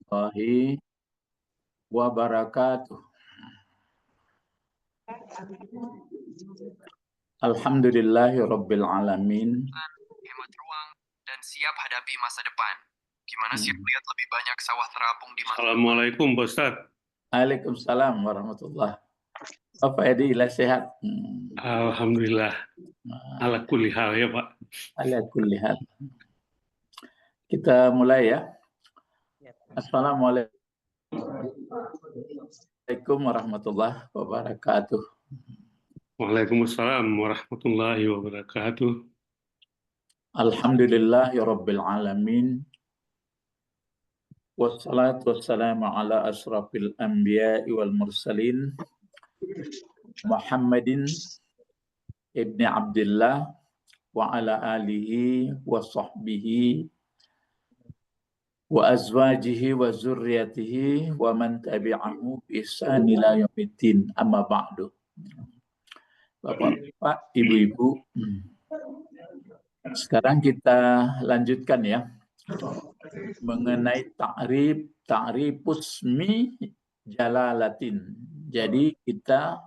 warahmatullahi wabarakatuh. Alhamdulillahi rabbil alamin. Hemat ruang dan siap hadapi masa depan. Gimana sih lihat lebih banyak sawah terapung di masa depan? Assalamualaikum Pak Ustadz. Waalaikumsalam warahmatullahi. Pak Edi, sehat? Alhamdulillah. Ala kulli hal ya Pak. Ala kulli hal. Kita mulai ya. Assalamualaikum warahmatullahi wabarakatuh. Waalaikumsalam warahmatullahi wabarakatuh. Alhamdulillahi rabbil alamin. Wassalatu wassalamu ala asrafil anbiya'i wal mursalin Muhammadin ibni Abdullah wa ala alihi wa sahbihi wa azwajihi wa zurriyatihi wa man tabi'ahu bi ihsan ila yaumiddin, amma ba'du. Bapak-bapak, ibu-ibu, sekarang kita lanjutkan ya mengenai ta'rifus mi jalalatin. Jadi kita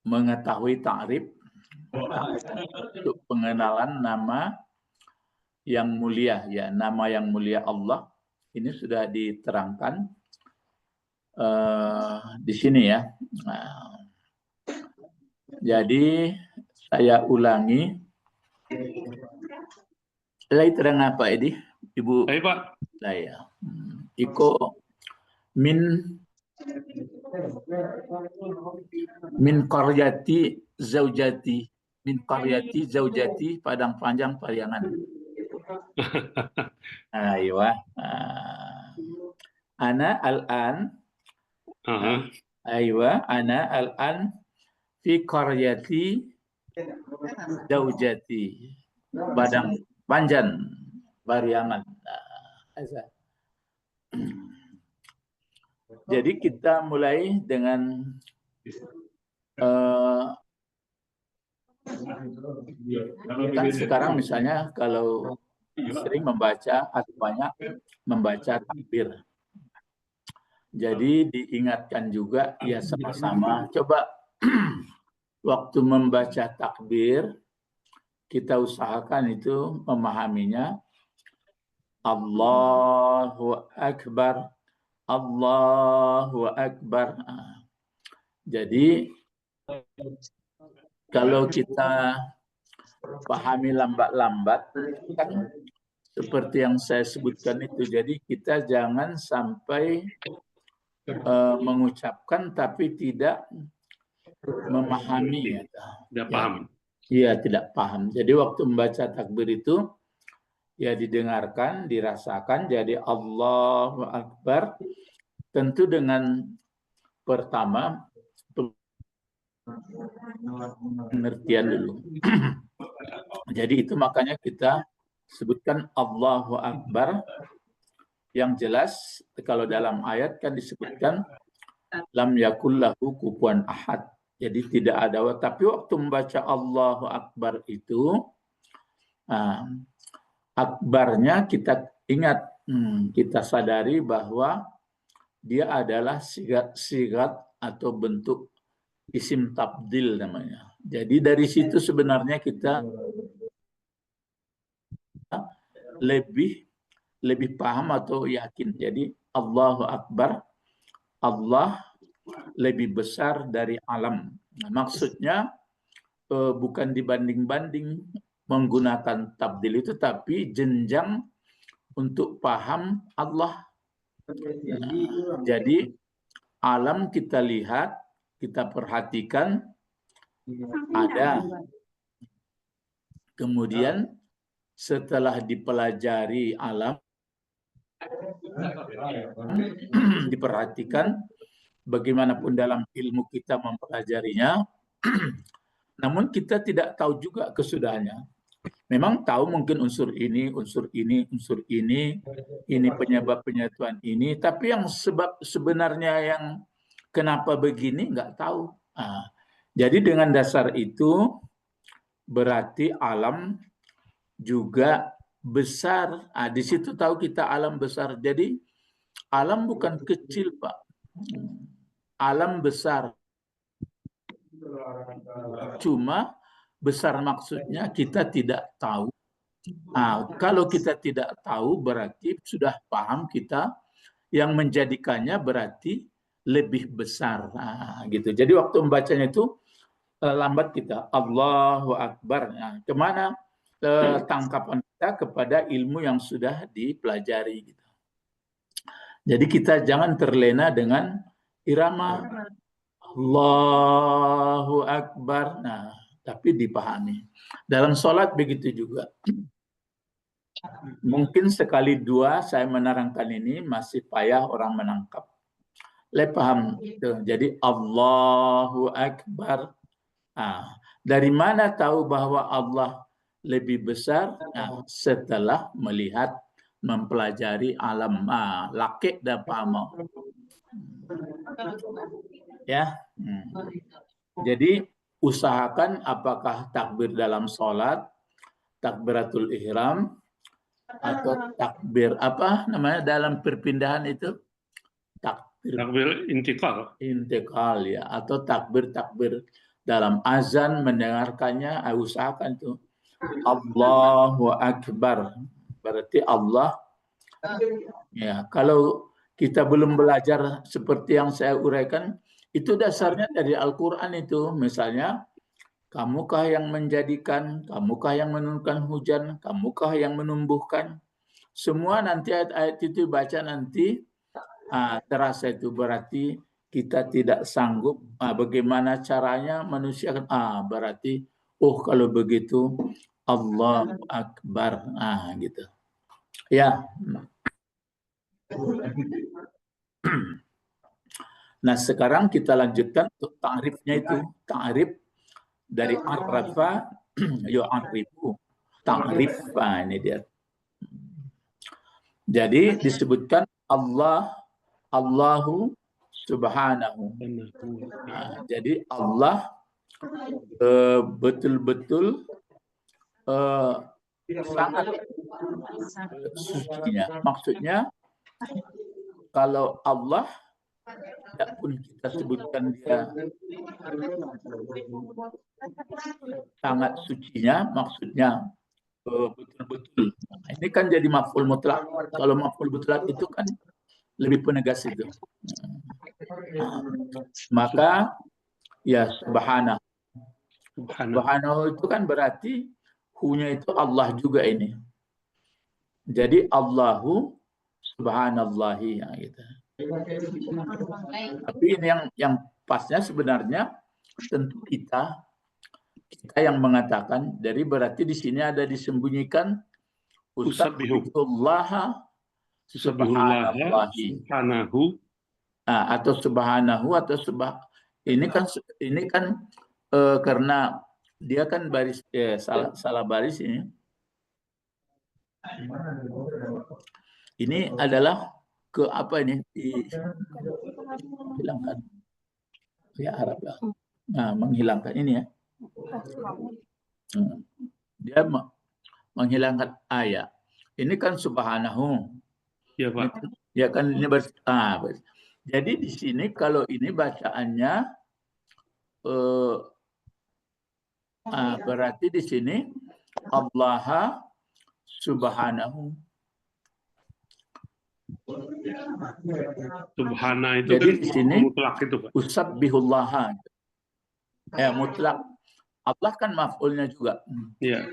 mengetahui ta'rif untuk pengenalan nama yang mulia ya, nama yang mulia Allah. Ini sudah diterangkan di sini ya. Jadi saya ulangi. Lagi terang apa ini, Ibu? Baik Pak. Saya. Iko min qaryati zaujati. Min qaryati zaujati, padang panjang pariangan. Aywa. Ana al-an. Aywa, ana al-an fi qaryati zaujati. Padang panjang pariangan. Jadi kita mulai dengan kan sekarang misalnya kalau sering membaca atau banyak membaca takbir. Jadi diingatkan juga ya sama-sama. Coba waktu membaca takbir kita usahakan itu memahaminya Allahu Akbar, Allahu Akbar. Jadi kalau kita pahami lambat-lambat kan seperti yang saya sebutkan itu. Jadi kita jangan sampai mengucapkan tapi tidak memahami. Tidak paham. Iya, tidak paham. Jadi waktu membaca takbir itu ya didengarkan, dirasakan. Jadi Allahu Akbar tentu dengan pertama pengertian dulu. Jadi itu makanya kita sebutkan Allahu Akbar. Yang jelas kalau dalam ayat kan disebutkan lam yakul lahu kufuwan ahad. Jadi tidak ada. Tapi waktu membaca Allahu Akbar itu akbarnya kita ingat, kita sadari bahwa dia adalah sigat atau bentuk isim tabdil namanya. Jadi dari situ sebenarnya kita lebih paham atau yakin. Jadi Allahu Akbar, Allah lebih besar dari alam. Nah, maksudnya bukan dibanding-banding menggunakan tabdil itu, tapi jenjang untuk paham Allah. Nah, jadi alam kita lihat, kita perhatikan ada. Kemudian setelah dipelajari alam, diperhatikan, bagaimanapun dalam ilmu kita mempelajarinya, namun kita tidak tahu juga kesudahannya. Memang tahu mungkin unsur ini, ini penyebab penyatuan ini, tapi yang sebab sebenarnya yang kenapa begini nggak tahu. Jadi dengan dasar itu berarti alam juga besar. Di situ tahu kita alam besar. Jadi alam bukan kecil, Pak. Alam besar. Cuma besar maksudnya kita tidak tahu. Kalau kita tidak tahu berarti sudah paham kita, yang menjadikannya berarti lebih besar. Gitu. Jadi waktu membacanya itu lambat kita. Allahu Akbar. Kemana tangkapan kita kepada ilmu yang sudah dipelajari. Gitu. Jadi kita jangan terlena dengan irama Allahu Akbar. Tapi dipahami. Dalam sholat begitu juga. Mungkin sekali dua saya menerangkan ini masih payah orang menangkap. Paham? Jadi Allahu Akbar. Dari mana tahu bahwa Allah lebih besar? Setelah melihat, mempelajari alam. Laki dan paham. Ya. Jadi usahakan apakah takbir dalam sholat, takbiratul ihram, atau takbir apa namanya dalam perpindahan itu, takbir intikal ya, atau takbir dalam azan mendengarkannya, usahakan tuh Allahu Akbar, berarti Allah. Ya, kalau kita belum belajar seperti yang saya uraikan, itu dasarnya dari Al-Quran itu. Misalnya, kamukah yang menjadikan, kamukah yang menurunkan hujan, kamukah yang menumbuhkan. Semua nanti ayat-ayat itu baca nanti, terasa itu berarti kita tidak sanggup. Bagaimana caranya manusia? Berarti, kalau begitu Allahu Akbar. Gitu. Ya. Nah, sekarang kita lanjutkan untuk ta'rifnya itu. Ta'rif dari arafa yu'arifu. Ta'rif, ini dia. Jadi disebutkan Allahu Subhanahu. Jadi Allah betul-betul sangat sucinya. Maksudnya kalau Allah tidak pun kita sebutkan dia sangat sucinya, maksudnya betul-betul. Ini kan jadi maf'ul mutlak. Kalau maf'ul mutlak itu kan lebih penegas itu. Maka ya subhanahu. Subhanahu itu kan berarti hu-nya itu Allah juga ini. Jadi Allahu subhanallahi, gitu. Tapi ini yang pasnya sebenarnya tentu kita yang mengatakan. Jadi berarti di sini ada disembunyikan usabbihullaha subhanallahi, atau subhanahu atau ini kan karena dia kan baris salah baris ini. Ini adalah ke apa ini dihilangkan ya Arab ya. Menghilangkan ini ya. Dia menghilangkan ayat. Ini kan subhanahu. Ya, Pak. Ya kan ini jadi di sini kalau ini bacaannya berarti di sini Allah subhanahu. Subhana itu jadi kan di sini mutlak itu, Pak. Usabbihullah. Ya, mutlak. Allah kan maf'ulnya juga. Iya.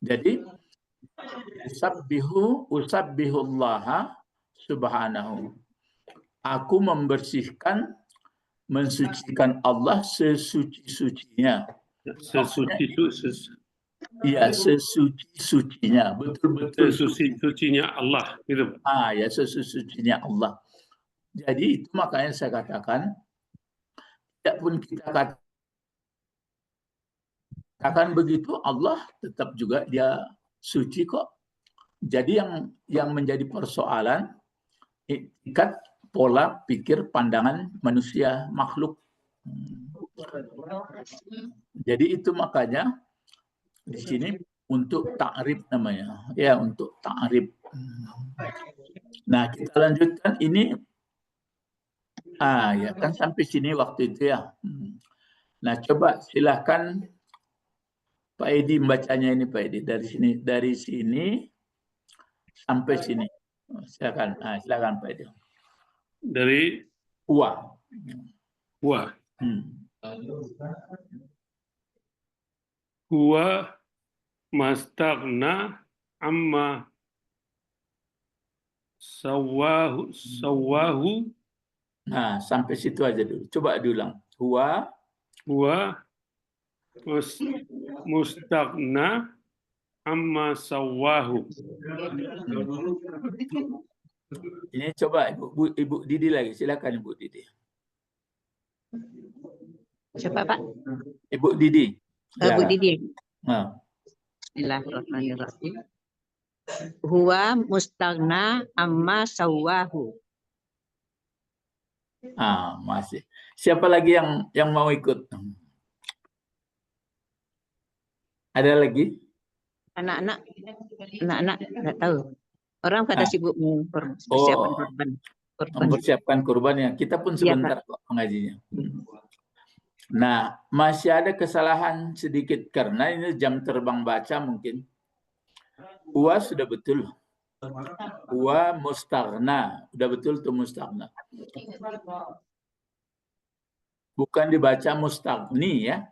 Jadi usabbihullah subhanahu. Aku membersihkan, mensucikan Allah sesuci-sucinya. Iya, sesuci-sucinya, betul-betul sesuci-sucinya Allah, gitu. Ya, sesuci-sucinya Allah. Jadi itu makanya saya katakan, tidak pun kita katakan begitu, Allah tetap juga dia suci kok. Jadi yang menjadi persoalan tingkat pola pikir pandangan manusia makhluk. Jadi itu makanya di sini untuk ta'rif namanya. Ya, untuk ta'rif. Nah, kita lanjutkan ini. Ya kan sampai sini waktu itu ya. Nah, coba silahkan Pak Edi membacanya ini, Pak Edi, dari sini sampai sini. Silakan. Silakan Pak Edi. Dari Huwa. Huwa mastaghna amma sawahu. Nah, sampai situ aja dulu. Coba diulang. Huwa mustaghna amma sawahu. Ini coba Ibu Didi lagi. Silakan Ibu Didi. Siapa Pak? Ibu Didi. Bu Didi. Nah. Bismillahirrahmanirrahim. Huwa mustaghna amma sawahu. Masih. Siapa lagi yang mau ikut? Ada lagi? Anak-anak nggak tahu. Orang pada sibuk mempersiapkan kurban. Mempersiapkan kurban ya. Kita pun sebentar kok mengajinya. Nah, masih ada kesalahan sedikit karena ini jam terbang baca mungkin. Huwa sudah betul. Huwa mustaghna. Sudah betul tuh mustaghna. Bukan dibaca mustaghni ya.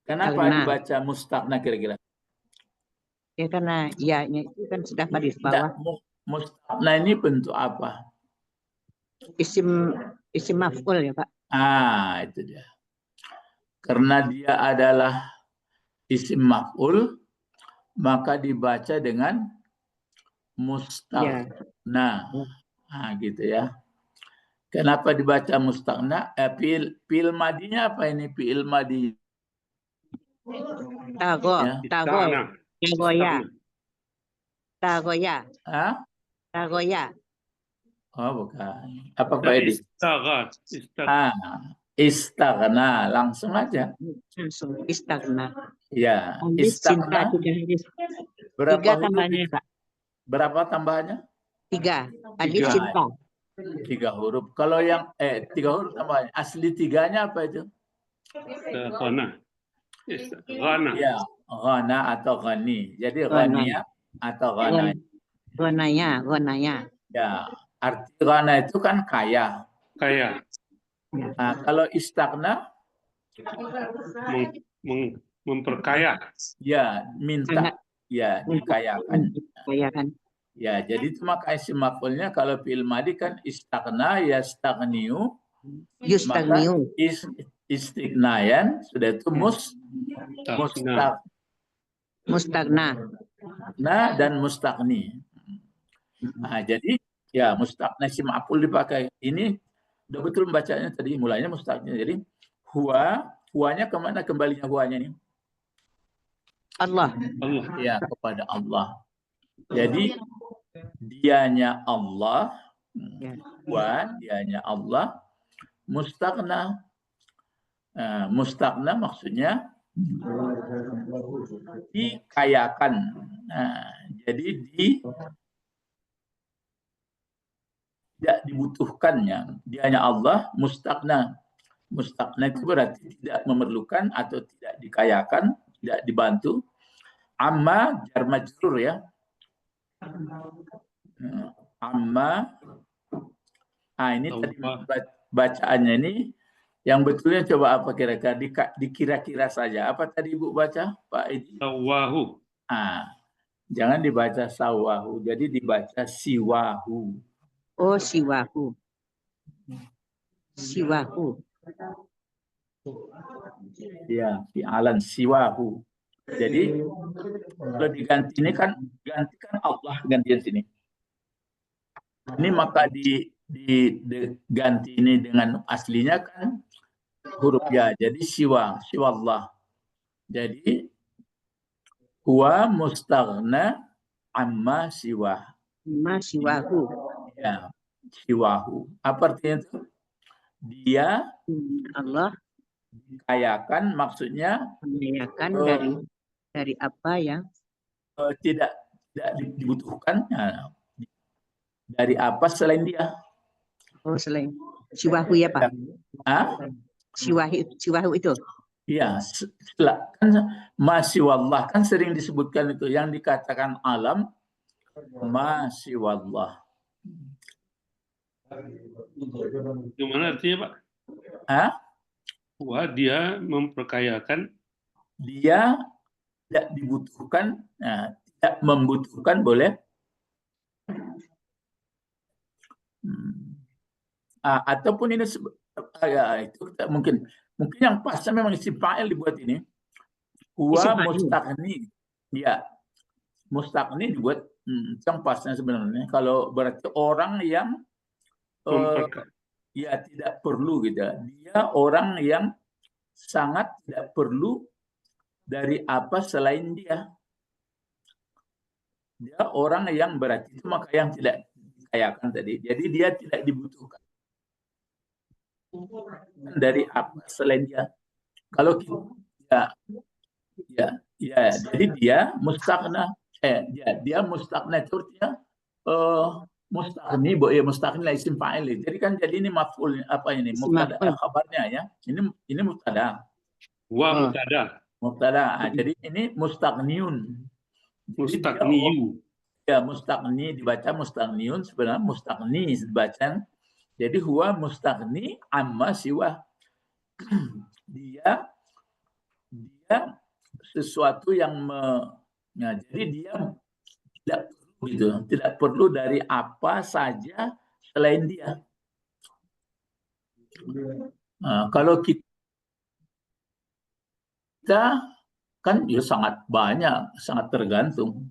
Kenapa dibaca mustaghna kira-kira? Ya karena ya-nya itu kan sudah pada bawah. Mustaghna ini bentuk apa? Isim maf'ul ya Pak. Itu dia. Karena dia adalah isim maf'ul, maka dibaca dengan mustaghna. Gitu ya. Kenapa dibaca mustaghna? Fi'il madinya apa ini? Fi'il madi. Tagoya. Oh, bukan. Apa Pak Edi? Istaghna. Langsung aja. Langsung istaghna. Ya, Istaghna. Berapa huruf tambahnya Pak? Berapa tambahannya? 3. Alif cinta. 3 huruf. Kalau yang 3 huruf tambahannya. Asli 3-nya apa itu? Ghana. Ya, ghana atau ghani. Jadi ghaniya atau ghana. Ghanaya. Ya, arti ghana itu kan kaya. Nah, kalau istaghna memperkaya. Ya, minta. Ya, dikayakan. Ya, jadi itu maka isim maf'ulnya kalau fi'il madi kan istaghna yastaghniu. Yustagniu. Istighnayan sudah itu Mustaghna. Dan mustaghni. Nah, jadi ya mustaghna isim maf'ul dipakai. Ini udah betul membacanya tadi, mulainya mustaghni. Jadi huwanya kemana kembalinya huwanya ini? Allah. Ya, kepada Allah. Jadi dianya Allah, dianya Allah, mustaghna. Mustaghna maksudnya dikayakan. Jadi tidak dibutuhkannya. Dianya Allah, mustaghna. Mustaghna itu berarti tidak memerlukan atau tidak dikayakan, tidak dibantu. Amma jar majrur ya. Amma. Ini tadi bacaannya ini yang betulnya coba apa kira-kira? Dikira-kira saja. Apa tadi Ibu baca, Pak Edi? Sawahu. Jangan dibaca sawahu, jadi dibaca siwahu. Oh, siwahu. Ya, fi'alan siwahu. Jadi kalau diganti ini kan gantikan Allah gantian sini. Ini maka diganti ini dengan aslinya kan huruf ya. Jadi siwa Allah. Jadi huwa mustaghna amma siwah. Siwahu. Ya, siwahu. Apa artinya itu? Dia Allah dikayakan, maksudnya mengayakan dari apa yang tidak dibutuhkan dari apa selain dia. Oh, selain siwahu ya Pak. Siwahu itu. Iya, kan masih wallah kan sering disebutkan itu yang dikatakan alam masih wallah. Gimana artinya Pak? Wah, dia memperkayakan. Dia tidak dibutuhkan, tidak membutuhkan boleh. Ataupun ini itu mungkin yang pasnya memang isim fa'il dibuat ini. Huwa mustaqni. Ya, mustaqni dibuat yang pasnya sebenarnya. Kalau berarti orang yang ya tidak perlu gitu. Dia orang yang sangat tidak perlu dari apa selain dia. Dia orang yang berarti itu maka yang tidak dikayakan tadi. Jadi dia tidak dibutuhkan dari apa selain dia. Kalau kita jadi dia mustaqna dia mustaqna itu artinya mustaqni mustaqni lah isim fa'il. Jadi kan jadi ini maf'ul apa ini mubtada khabarnya ya. Ini mubtada. Wa mubtada. Mubtada. Jadi ini mustaqniun. Mustaqniyu. Ya, mustaqni dibaca mustaqniun, sebenarnya mustaqni dibaca. Jadi huwa mustaqni amma siwa. Dia sesuatu yang jadi dia tidak perlu gitu, tidak perlu dari apa saja selain dia. Kalau kita kan ya sangat banyak, sangat tergantung.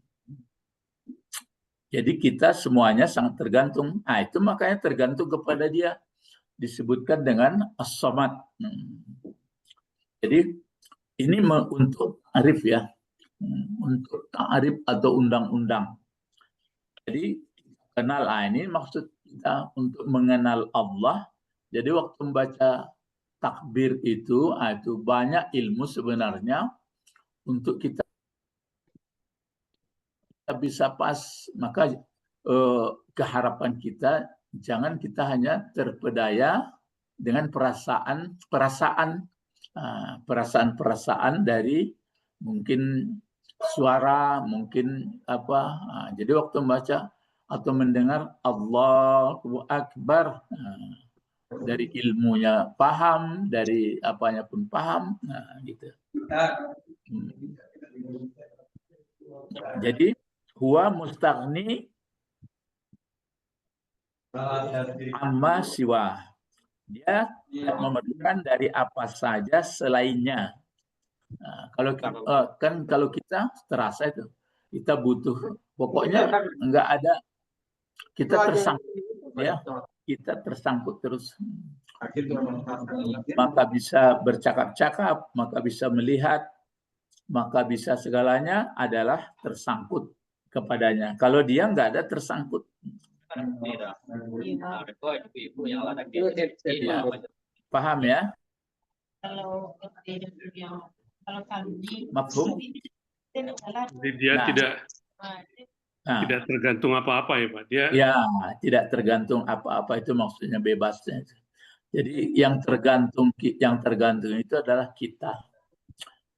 Jadi kita semuanya sangat tergantung. Itu makanya tergantung kepada dia. Disebutkan dengan as-samad. Jadi ini untuk ta'rif ya. Untuk ta'rif atau undang-undang. Jadi kenal ini maksud kita untuk mengenal Allah. Jadi waktu membaca takbir itu banyak ilmu sebenarnya untuk kita bisa pas, maka keharapan kita jangan kita hanya terpedaya dengan perasaan dari mungkin suara, mungkin apa. Jadi waktu membaca atau mendengar Allahu Akbar, dari ilmunya paham, dari apanya pun paham, gitu. Jadi huwa mustaqni amma siwa. Dia tidak memerlukan dari apa saja selainnya. Kalau kita terasa itu kita butuh, pokoknya enggak ada, kita tersangkut ya, kita tersangkut terus. Maka bisa bercakap-cakap, maka bisa melihat, maka bisa segalanya adalah tersangkut kepadanya. Kalau dia enggak ada tersangkut. Ya. Paham ya? Kalau mafhum? Jadi dia tidak tergantung apa-apa ya Pak. Dia tidak tergantung apa-apa, itu maksudnya bebasnya. Jadi yang tergantung itu adalah kita.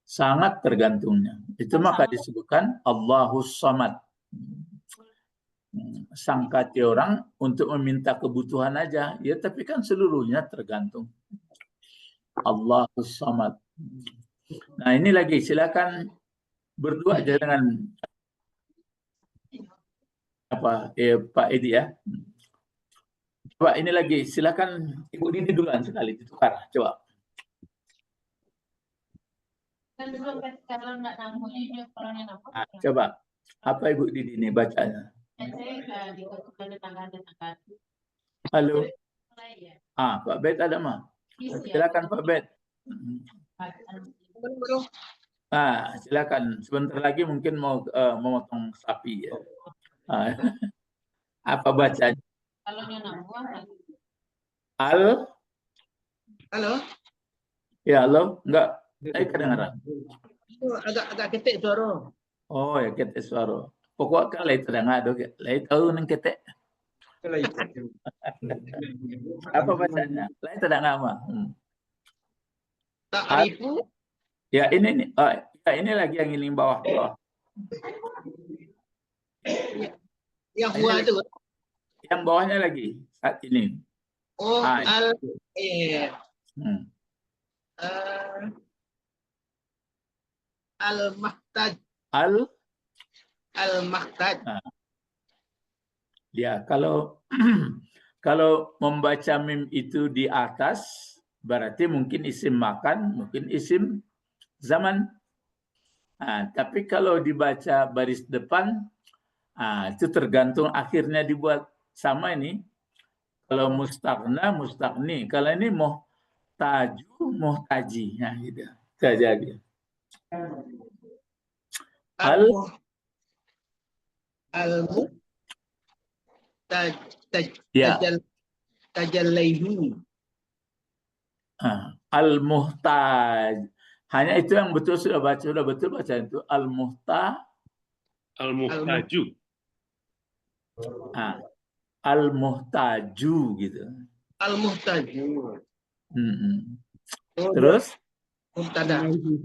Sangat tergantungnya. Itu maka disebutkan Allahus Samad. Sangkati orang untuk meminta kebutuhan aja, ya tapi kan seluruhnya tergantung. Allahus Samad. Nah ini lagi, silakan berdua aja dengan Pak Edi ya. Coba ini lagi, silakan Ibu Dini duluan sekali ditukar, coba. Coba apa Ibu Dini ini bacanya? Halo. Pak Bet ada mah? Silakan Pak Bet. Silakan. Sebentar lagi mungkin mau memotong sapi ya. Apa bacanya? Halo. Ya halo. Enggak. Saya kedengaran. Agak ketik suara. Oh ya ketek suara. Pokok kan lain terang ada, lain tahu neng ketek. Apa bacanya? Lain terang apa? Ta'rifu. Ya ini nih. Oh, ya, ini lagi yang ini bawah. Yang buah itu. Yang bawahnya lagi saat ini. Oh, al-mahtaj. Al-mahtaj. Ya, kalau kalau membaca mim itu di atas, berarti mungkin isim makan, mungkin isim zaman. Tapi kalau dibaca baris depan, itu tergantung akhirnya dibuat sama ini. Kalau mustaqna, mustaqni. Kalau ini muhtaju, muhtaji. Nah, gitu. Saja dia. Tajallaihi. Al-muhtaj. Hanya itu yang betul sudah betul baca itu Al-muhtaju. Al-muhtaju gitu. Al-muhtaju. Terus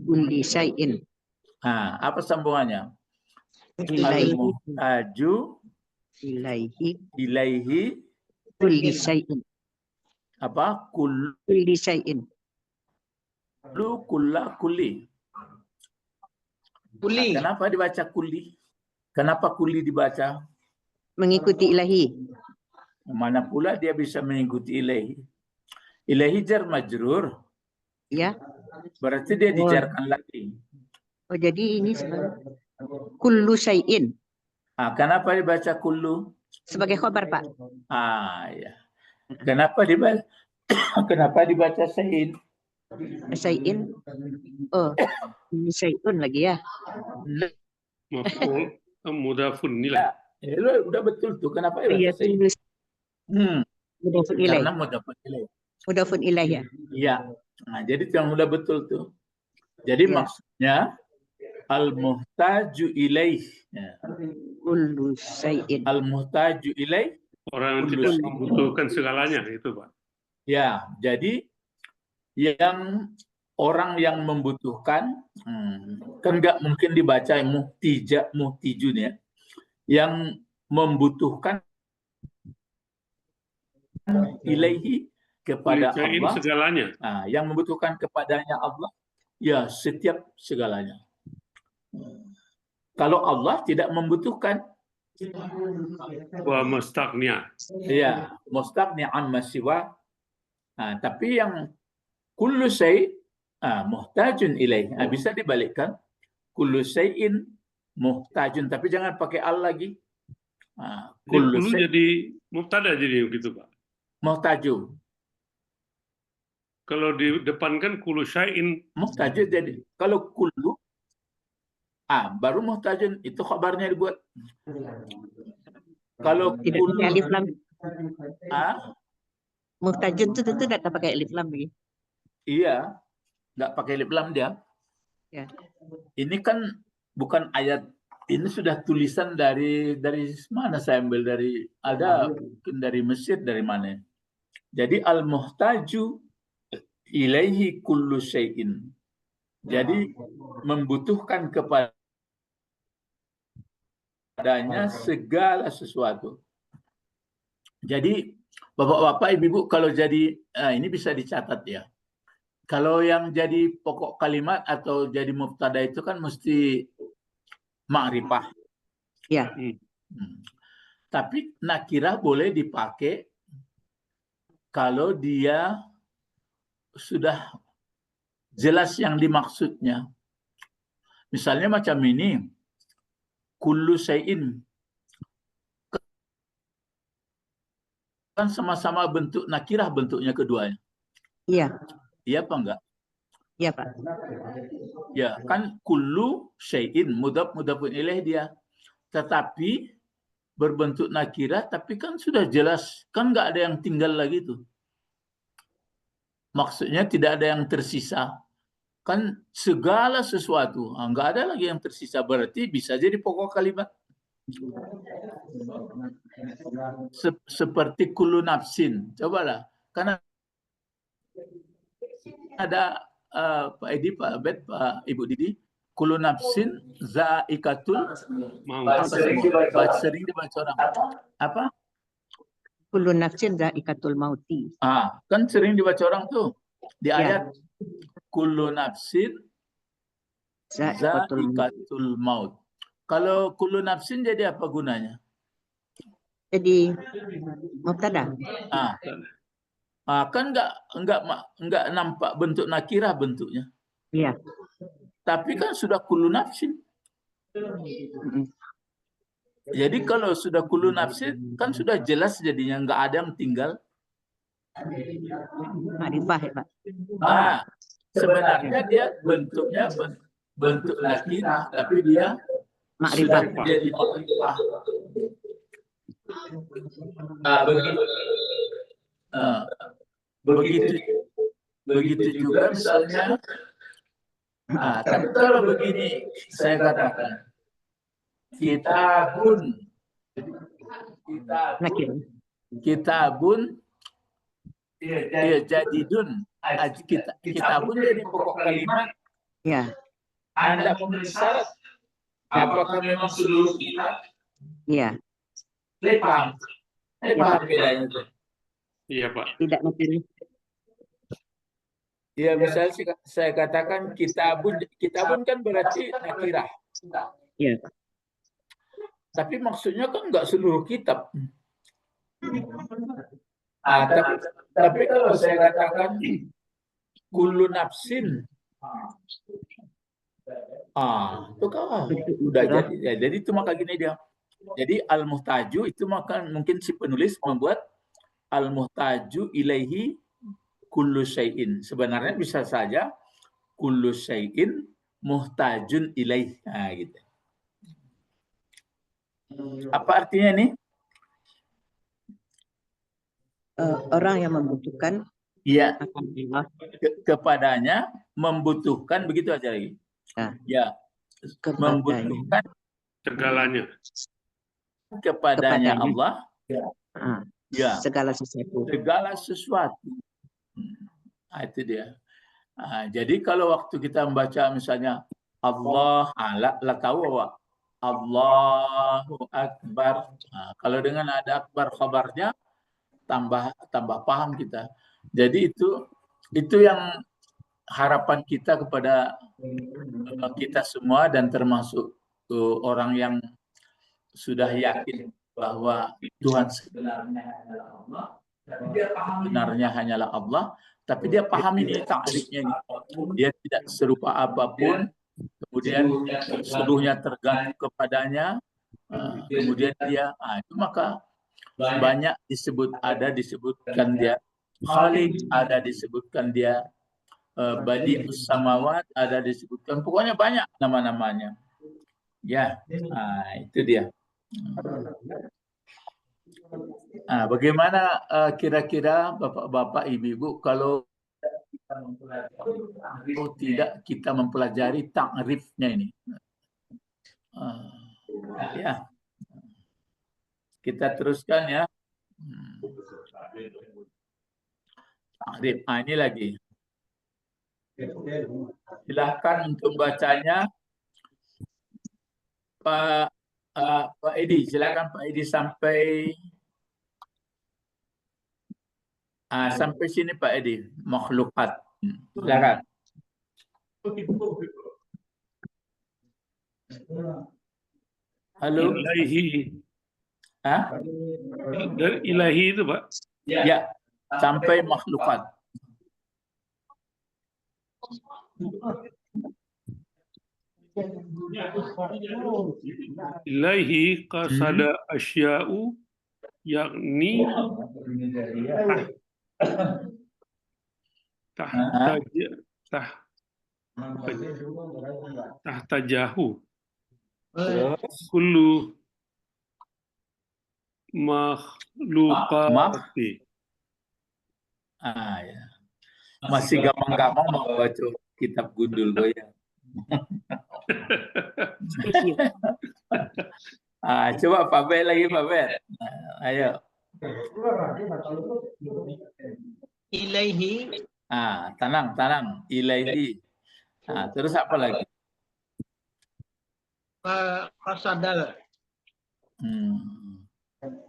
kulli syai'in. Apa sambungannya? Al-muhtaju ilaihi kulli syai'in. Apa? Kulli syai'in. Kulli. Kenapa dibaca kulli? Kenapa kulli dibaca? Mengikuti ilahi. Mana pula dia bisa mengikuti ilahi? Ilahi jar majrur. Ya. Berarti dia dijarkan lagi. Oh, jadi ini kullu syai'in. Kenapa dibaca kullu? Sebagai khabar, Pak. Ya. Kenapa dibaca syai'in? Syai'in. Oh, ini syai'un lagi ya. Mudafun nilai. Ya, udah betul tuh. Kenapa dibaca syai'in? Mudafun ilaih. Karena mudafun ilaih. Mudafun ilaih ya. Iya. Jadi itu yang udah betul tuh. Jadi maksudnya al-muhtaju ilaih. Kullu syai'in. Al-muhtaju ilaih. Orang yang tidak membutuhkan segalanya itu, Pak. Ya, jadi yang orang yang membutuhkan kan nggak mungkin dibaca muhtijun ya. Yang membutuhkan ilaihi kepada Allah. Segalanya. Yang membutuhkan kepadanya Allah, ya setiap segalanya. Kalau Allah tidak membutuhkan, wa mustaqniya. Ya, mustaqni amma siwa. Tapi yang kullu syai' muhtajun ilaih. Bisa dibalikkan. Kullu syai'in muhtajun, tapi jangan pakai al lagi. Kullu jadi mubtada jadi begitu, Pak. Muhtajun. Kalau di depan kan kullu syai'in. Muhtajun jadi. Kalau kullu baru muhtajun itu khabarnya dibuat. Kalau tidak pakai alif lam. Muhtajun itu tidak pakai alif lam lagi. Iya, nggak pakai alif lam dia. Ya. Ini kan bukan ayat, ini sudah tulisan dari mana saya ambil, mungkin dari Mesir, dari mana. Jadi al-muhtaju ilaihi kullu syai'in. Jadi membutuhkan kepadanya segala sesuatu. Jadi Bapak-bapak, Ibu-ibu, kalau jadi ini bisa dicatat ya. Kalau yang jadi pokok kalimat atau jadi mubtada itu kan mesti ma'rifah. Ya. Tapi nakirah boleh dipakai kalau dia sudah jelas yang dimaksudnya. Misalnya macam ini, kullu syai'in. Kan sama-sama bentuk nakirah bentuknya keduanya. Iya. Iya apa enggak? Iya, Pak. Ya, kan kullu syai'in, mudhaf-mudhafun ilaih dia. Tetapi berbentuk nakirah, tapi kan sudah jelas, kan enggak ada yang tinggal lagi tuh. Maksudnya tidak ada yang tersisa. Kan segala sesuatu, nggak ada lagi yang tersisa, berarti bisa jadi pokok kalimat. Seperti kullu nafsin, cobalah, karena ada Pak Edi, Pak Abed, Pak Ibu Didi, kullu nafsin zaikatul maut. Sering dibaca orang. Apa? Kullu nafsin dha'iqatul mauti. Kan sering dibaca orang tuh di Ya. ayat kullu nafsin Dha'iqatul maut. zaikatul maut. Kalau kullu nafsin jadi apa gunanya? Jadi mubtada. Kan nggak nampak bentuk nakirah bentuknya. Iya. Tapi kan sudah kullu nafsin. Jadi kalau sudah kullu nafsin kan sudah jelas jadinya, nggak ada yang tinggal. Ma'rifah ya, Pak. Sebenarnya dia bentuknya bentuk nakirah, tapi dia Ma'rifah. sudah jadi ma'rifah. Begitu juga misalnya. Tapi kalau begini saya katakan, kitabun jadidun, kitabun jadi pokok kalimat. Ya. Anda memenuhi syarat. Apakah memang seluruh kitab? Iya. Paham bedanya itu? Iya, Pak. Tidak memilih. Ya, misalnya saya katakan kitabun kan berarti nakirah. Iya. Tapi maksudnya kan nggak seluruh kitab. Tapi kalau saya katakan kullu nafsin, itu kan udah jadi. Ya, jadi itu maka gini dia. Jadi al-muhtaju itu maka mungkin si penulis membuat al-muhtaju ilaihi kullu syai'in. Sebenarnya bisa saja kullu syai'in muhtajun ilaih. Gitu. Apa artinya ini? Orang yang membutuhkan akan Allah. Kepadanya membutuhkan, begitu aja lagi. Ya, membutuhkan segalanya kepadanya Allah. Ya, segala sesuatu. Itu dia. Jadi kalau waktu kita membaca misalnya Allah, tahu bahwa Allahu Akbar. Kalau dengan ada akbar khabarnya tambah paham kita. Jadi itu yang harapan kita kepada kita semua, dan termasuk orang yang sudah yakin bahwa Tuhan sebenarnya hanyalah Allah, tapi dia paham ini takrifnya. Dia tidak serupa apapun, kemudian seluruhnya tergantung kepadanya, kemudian dia itu maka banyak disebutkan dia Khaliq, ada disebutkan dia Badi'us Samawat, ada disebutkan, pokoknya banyak nama-namanya. Ya, itu dia. Bagaimana kira-kira Bapak-bapak, Ibu-ibu, kalau tidak kita mempelajari takrifnya ini? Ya, kita teruskan ya. Takrif. Ini lagi. Silakan untuk bacanya, Pak Edi. Silakan Pak Edi sampai sini Pak Edi. Makhlukat. Silakan. Halo. Ilahi. Dari ilahi itu, Pak? Ya, sampai makhlukat. Ilahi qasada asya'u yakni tahtajahu kullu makhlukati. Ya. Masih gampang-gampang mau baca. kitab gundul goyang. Coba Pak Bet lagi, Pak Bet. Ayo. Ilaihi Tenang. Ilaihi. Terus apa lagi? qasadal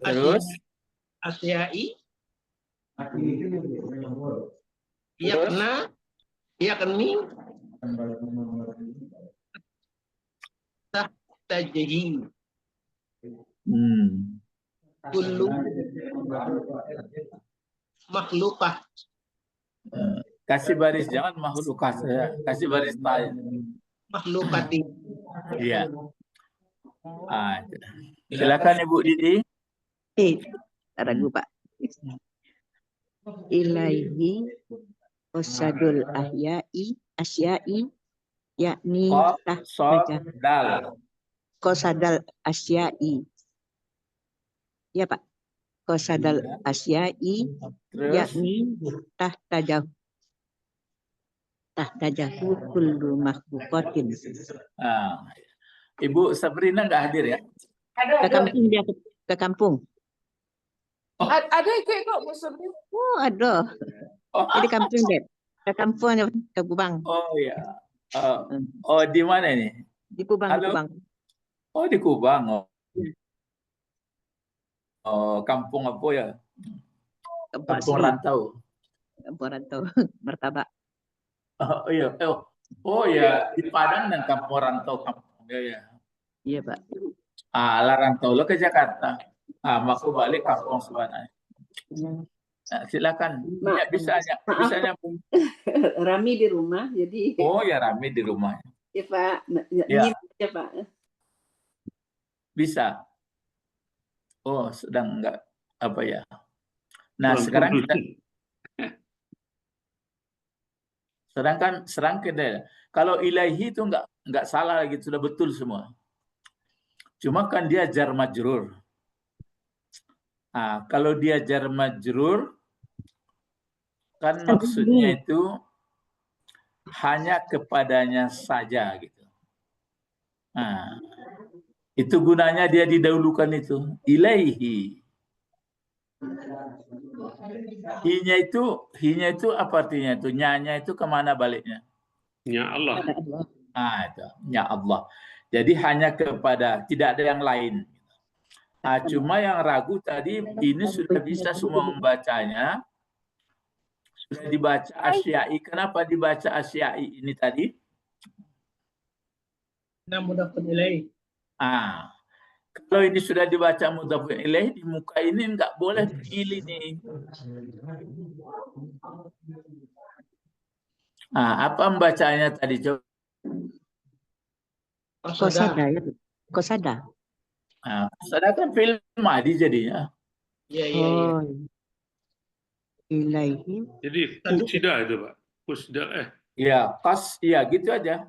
Terus? asyai yakni tahtajihi kullu makhlukah. Kasih baris, jangan makhlukah saya. Kasih baris tanya. Makhlukati. Iya. Silakan Ibu Didi. Ragu Pak. Ilaihi qasadul asyai yakni Qasadal. qasadal asyai. Ya Pak. Qasadal asyai Terus? yakni tahtajahu kullu makhluqatin. Ibu Sabrina nggak hadir ya? Ke kampung dia ke kampung. Ada ikut Bu Sabrina. Oh, ada. Jadi kampung dia. Ke kampung ke Kubang. Oh iya. Di mana ini? Di Kubang, Halo? di Kubang. Oh, di Kubang. Kampung apa ya? Kampung rantau. Kampung rantau. Martabak. Oh iya. Oh ya, di Padang dan kampung rantau kampung. Ya. Iya, Pak. Rantau lo ke Jakarta. Maku balik kampung sebenarnya. Silakan. Ya, bisa nyambung. Rami di rumah, jadi. Oh ya, rame di rumah. Ya Pak. Ya. Ya Pak. Bisa. Oh, sedang enggak apa ya. Nah, sekarang kita kalau ilahi itu enggak salah lagi, sudah betul semua. Cuma kan dia jar majrur. Kalau dia jar majrur kan maksudnya itu hanya kepadanya saja gitu. Itu gunanya dia didahulukan itu ilaihi. Hinya itu apa artinya itu? Nyanya itu kemana baliknya? Ya Allah. Itu ya Allah. Jadi hanya kepada, tidak ada yang lain. Cuma yang ragu tadi ini sudah bisa semua membacanya. Sudah dibaca asyai. Kenapa dibaca asyai ini tadi? Mudhafun ilaih. Kalau ini sudah dibaca mudhafun ilaih, di muka ini enggak boleh pilih nih. Apa membacanya tadi coba? Qasada ya. Qasada. Qasada kan fi'il madhi jadinya. Iya. Ilaihi. Jadi kusida itu Pak. Kusida Ya, gitu aja.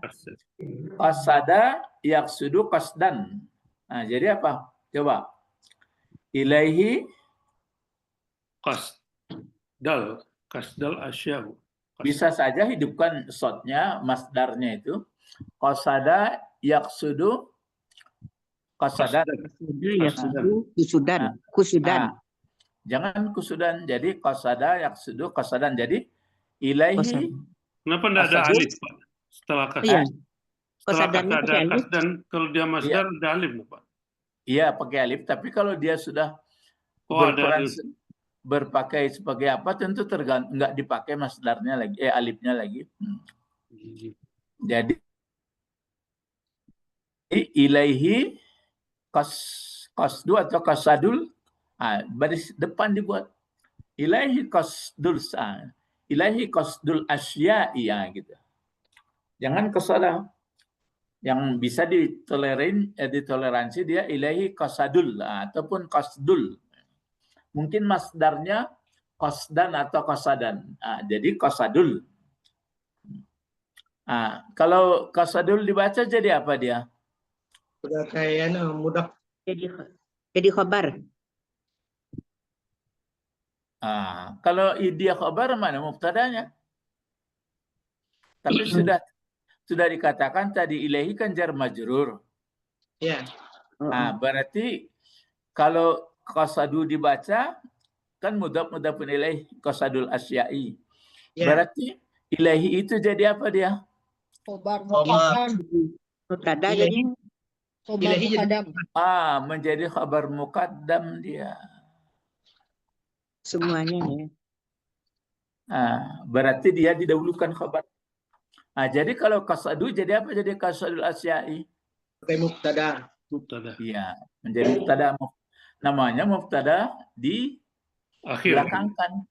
Qasada yaqsudu qasdan. Jadi apa? Coba. Ilaihi kasdal asyahu. Bisa saja hidupkan shotnya, masdarnya itu. Qasada yaqsudu qasadan. Kusudan. Jangan kusudan. Jadi qasada yaqsudu qasadan. Jadi ilaihi. Kenapa tidak ada alif Pak? Setelah kasdan. Iya. Setelah Qasadannya ada pakai alif. kasdan, kalau dia masdar ada alif Pak. Iya, pakai alif. Tapi kalau dia sudah berpakai sebagai apa, tentu tergantung, nggak dipakai masdarnya lagi, alifnya lagi. Jadi ilaihi qasdu atau qasadul, baris depan dibuat ilaihi qasdul ilaihi qasdul asya'i gitu. Jangan qasadah. Yang bisa ditoleransi dia ilaihi qasadul ataupun qasdul. Mungkin masdarnya qasdan atau qasadan. Jadi qasadul. Kalau qasadul dibaca jadi apa dia? Udah kayaknya mudah. Jadi khabar. Kalau dia khabar mana mubtadanya? Tapi sudah dikatakan tadi ilahi kan jar majrur. Ya. Nah, berarti kalau qasadu dibaca kan mudhaf-mudhafun ilaih qasadul asya'i. Ya. Berarti ilahi itu jadi apa dia? Khobar Khobar. muqaddam. Mubtada Ilahi. jadi Khobar Ilahi jadi muqaddam. Menjadi khabar muqaddam dia. semuanya ya. Berarti dia didahulukan khabar. Jadi kalau qasadu jadi apa? Jadi qasadul asya'i. pakai mubtada. Mubtada. Iya, menjadi mubtada. Namanya mubtada di Akhir. belakangkan.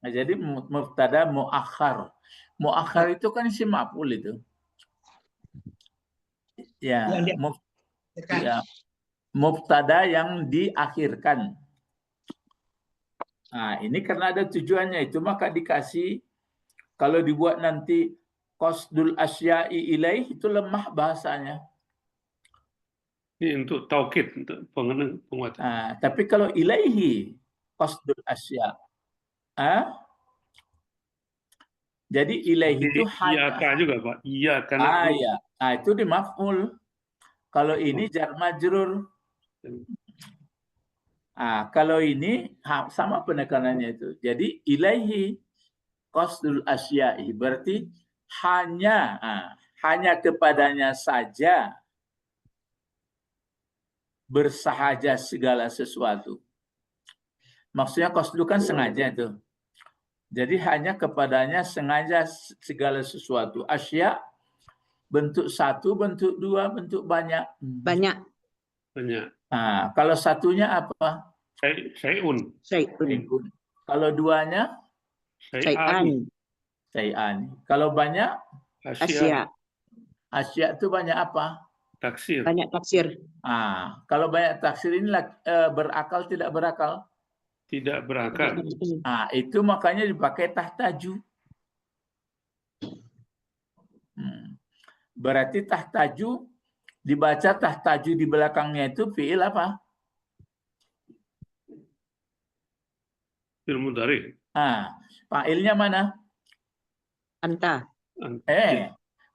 Jadi mubtada muakhar. Muakhar itu kan isim maf'ul itu. Ya, mubtada yang diakhirkan. Nah, ini karena ada tujuannya itu maka dikasih kalau dibuat nanti qasdul asya'i ilaih itu lemah bahasanya. Ini untuk taukid, untuk penguatan. Tapi kalau ilaihi qasdul asya. Jadi ilaihi itu iyaka juga, Pak. Iyaka. Ya. Itu di maf'ul. Kalau ini jar majrur. Kalau ini sama penekanannya itu. Jadi ilaihi qasdul asya'i berarti hanya kepadanya saja bersahaja segala sesuatu. Maksudnya qasdu kan sengaja itu. Jadi hanya kepadanya sengaja segala sesuatu. Asya bentuk satu, bentuk dua, bentuk banyak. Banyak. Kalau satunya apa? Syai'un. Kalau duanya? Syai'an. Kalau banyak? Asya. Asya itu banyak apa? Taksir. Banyak taksir. Kalau banyak taksir ini berakal tidak berakal? Tidak berakal. Itu makanya dipakai tahtaju. Berarti tahtaju dibaca tahtaju di belakangnya itu fi'il apa? Fi'il mudhari. Fa'ilnya mana? Anta.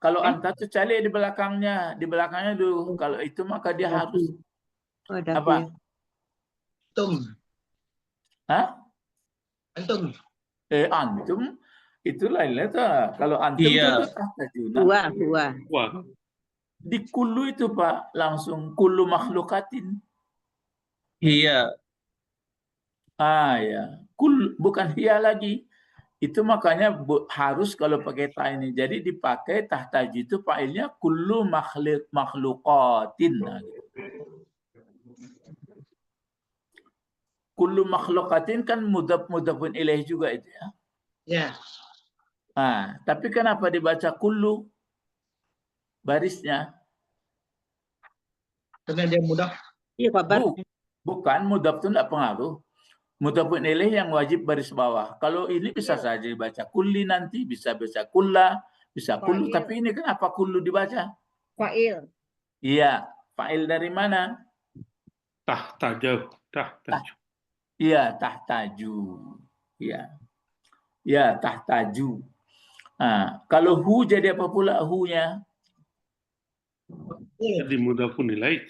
Kalau anta itu cari di belakangnya dulu. Kalau itu maka dia harus apa? Antum. Antum. Antum itu lain tuh. Kalau antum itu tahtajuna. Huwa. Di kullu itu Pak langsung kullu makhlukatin. Iya. Ya. Bukan hiya lagi. Itu makanya harus kalau pakai ta ini. Jadi dipakai tahtaju itu fa'ilnya kullu makhluqatin. Kullu makhluqatin kan mudhafun ilaih juga itu ya. Ya. Tapi kenapa dibaca kullu barisnya? Karena dia mudah. Iya, kabar. Bukan, mudhaf itu tidak pengaruh. Mudhafun ilaih yang wajib baris bawah. Kalau ini bisa saja dibaca kulli nanti, bisa baca kulla, bisa kullu. Tapi ini kenapa kullu dibaca? Fa'il. Iya, fa'il dari mana? Tahtaju. Iya, tahtaju. Iya, tahtaju. Kalau hu jadi apa pula hu-nya? Jadi mudhafun ilaih.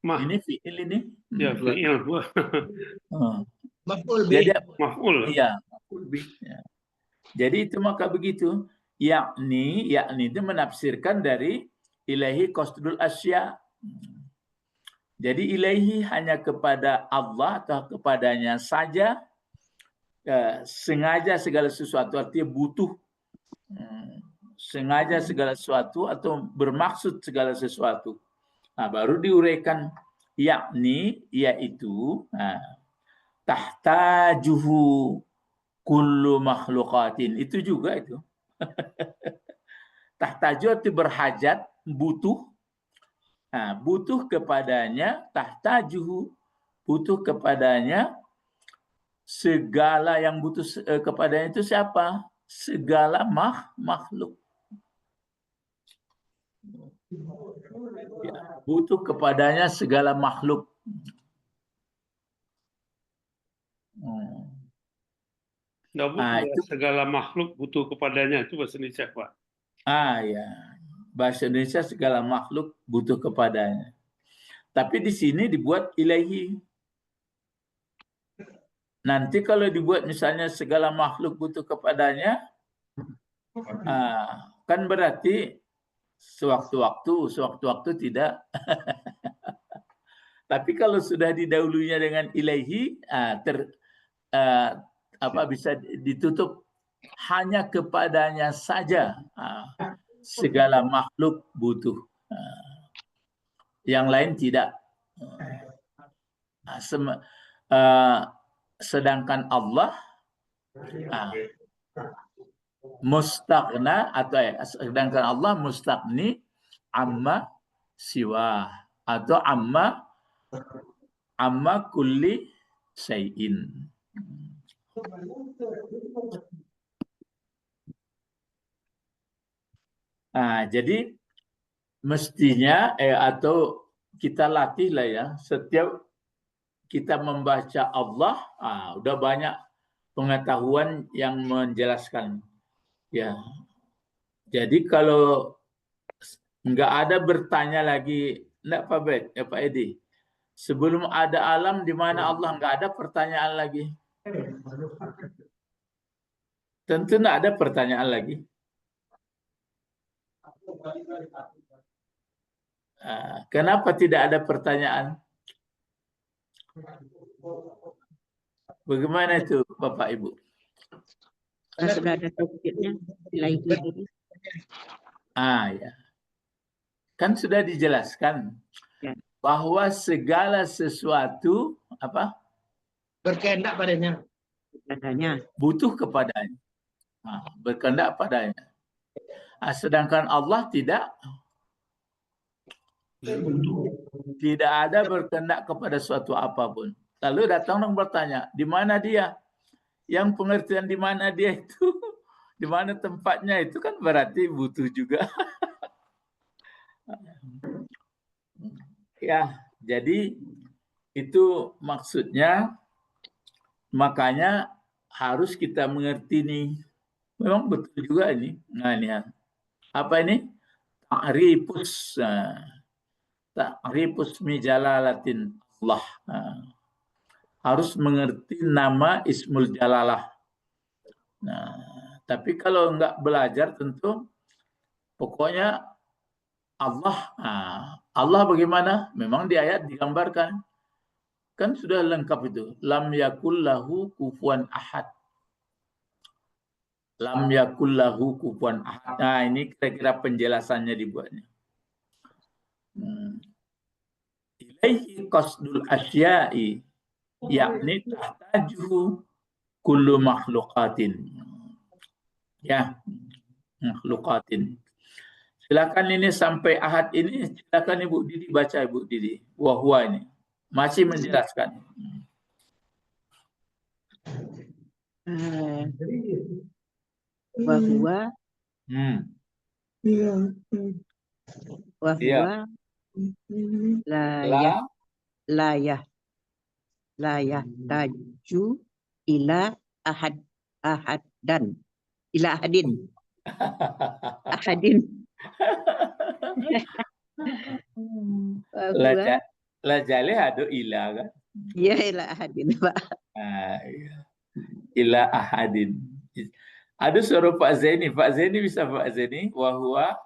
Ini fi'il ini. Ya, fi'il. Maf'ul bih. Maf'ul. Iya, maf'ul bih. Jadi itu maka begitu. Yakni itu menafsirkan dari ilahi qasdul asya. Jadi ilahi hanya kepada Allah atau kepadanya saja sengaja segala sesuatu, artinya butuh sengaja segala sesuatu atau bermaksud segala sesuatu. Baru diuraikan yakni yaitu tahtajuhu kullu makhluqatin. Itu juga itu. Tahtaju itu berhajat, butuh. Butuh kepadanya tahtajuhu, butuh kepadanya segala yang butuh kepadanya itu siapa? Segala makhluk. Butuh kepadanya segala makhluk. Itu segala makhluk butuh kepadanya, itu bahasa Indonesia, Pak. ya. Bahasa Indonesia segala makhluk butuh kepadanya. Tapi di sini dibuat ilahi. Nanti kalau dibuat misalnya segala makhluk butuh kepadanya, kan berarti sewaktu-waktu tidak. Tapi kalau sudah didahulunya dengan ilahi, bisa ditutup hanya kepadanya saja. Segala makhluk butuh. Yang lain tidak. Sedangkan Allah mustaqna sedangkan Allah mustaqni amma siwa atau amma kulli syai'in. Jadi mestinya atau kita latih lah ya, setiap kita membaca Allah, udah banyak pengetahuan yang menjelaskan. Ya, jadi kalau nggak ada bertanya lagi, enggak Pak Bet, ya Pak Edi, sebelum ada alam di mana Allah nggak ada pertanyaan lagi. Tentu nggak ada pertanyaan lagi. Kenapa tidak ada pertanyaan? Bagaimana itu Bapak Ibu? Sudah ada tauhidnya, ilahi. Ya. Kan sudah dijelaskan bahwa segala sesuatu berkehendak padanya. Butuh kepadanya. Berkehendak padanya. Sedangkan Allah tidak ada berkehendak kepada suatu apapun. Lalu datang orang bertanya, di mana dia? Yang pengertian di mana dia itu, di mana tempatnya itu kan berarti butuh juga. Ya, jadi itu maksudnya, makanya harus kita mengerti nih. Memang betul juga ini. Nah, ini apa ini? Ta'rifus mijalalatin Allah. Harus mengerti nama Ismul Jalalah. Tapi kalau enggak belajar tentu pokoknya Allah bagaimana? Memang di ayat digambarkan. Kan sudah lengkap itu. Lam yakul lahu kufuwan ahad. Lam yakul lahu kufuwan ahad. Ini kira-kira penjelasannya dibuatnya. Ilaihi qasdul asya'i, yakni tahtajuhu kullu makhluqatin. Ya, makhluqatin. Silakan ini sampai ahad ini, silakan Ibu Didi baca, Ibu Didi. Wahwa ini masih menjelaskan. Wahwa layah taju ila ahadin. La jale adu ila kan? Iya, ila ahadin, Pak. Ila ahadin. Ada suara Pak Zaini. Pak Zaini bisa Pak Zaini? Wahwa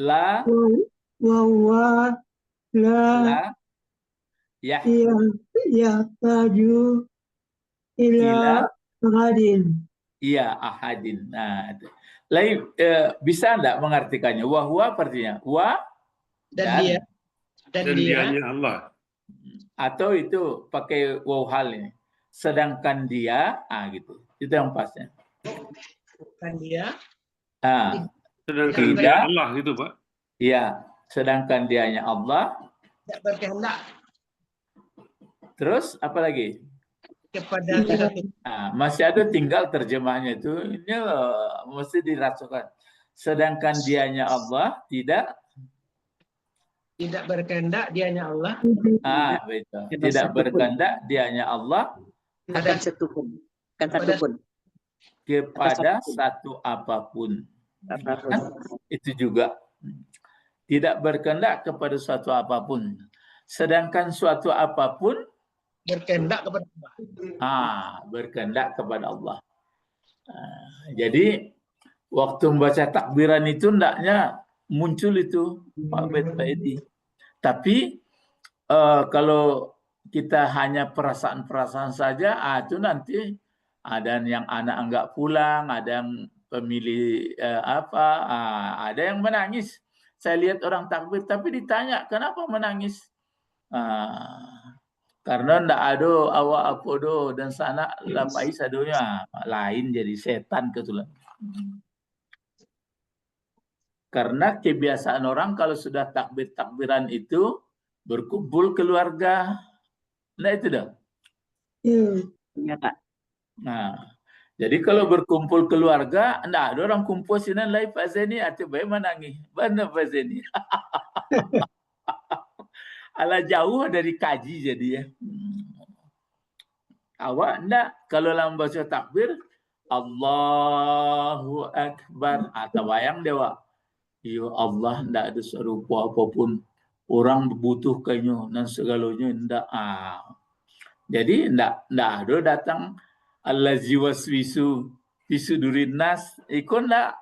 la yahtaju ila ahadin. Iya, ahadin. Lain bisa enggak mengartikannya? Wahwa artinya dan dia dan dianya Allah. Atau itu pakai waw hal ini. Sedangkan dia, gitu. Itu yang pasnya. Sedangkan dia. Sedangkan dia Allah gitu, Pak. Iya, sedangkan dianya Allah. Tidak berkehendak. Terus apa lagi? Kepada masih ada tinggal terjemahnya itu. Ini mesti dirasukan. Sedangkan dianya Allah tidak Tidak berkehendak dianya Allah. Betul. Tidak berkehendak dianya Allah Akan satu pun. Akan satu pun. kepada satu apapun. Kan? Itu juga. Tidak berkehendak kepada suatu apapun. Sedangkan suatu apapun Berkehendak kepada Allah. Berkehendak kepada Allah. Jadi waktu membaca takbiran itu hendaknya muncul itu Pak Edi. Tapi kalau kita hanya perasaan-perasaan saja, itu nanti ada yang anak enggak pulang, ada yang pemilih ada yang menangis. Saya lihat orang takbir, tapi ditanya kenapa menangis? Karena ndak ada awak apa do dan sana lapai sadonya lain jadi setan ketulan. Karena kebiasaan orang kalau sudah takbir-takbiran itu berkumpul keluarga. Nah itu dah. Ya, Pak. Nah, jadi kalau berkumpul keluarga, ndak ada orang kumpul sini live Pak Zeni atau bagaimana menangis. Mana Pak Zeni? Ala jauh dari kaji jadi ya. Awak ndak kalau dalam baca takbir Allahu Akbar atau bayang dewa. Ya Allah ndak ada serupa apapun orang butuhkannya dan segalanya ndak. Jadi ndak ada datang allazi waswisu fi sudurin nas ikon ndak.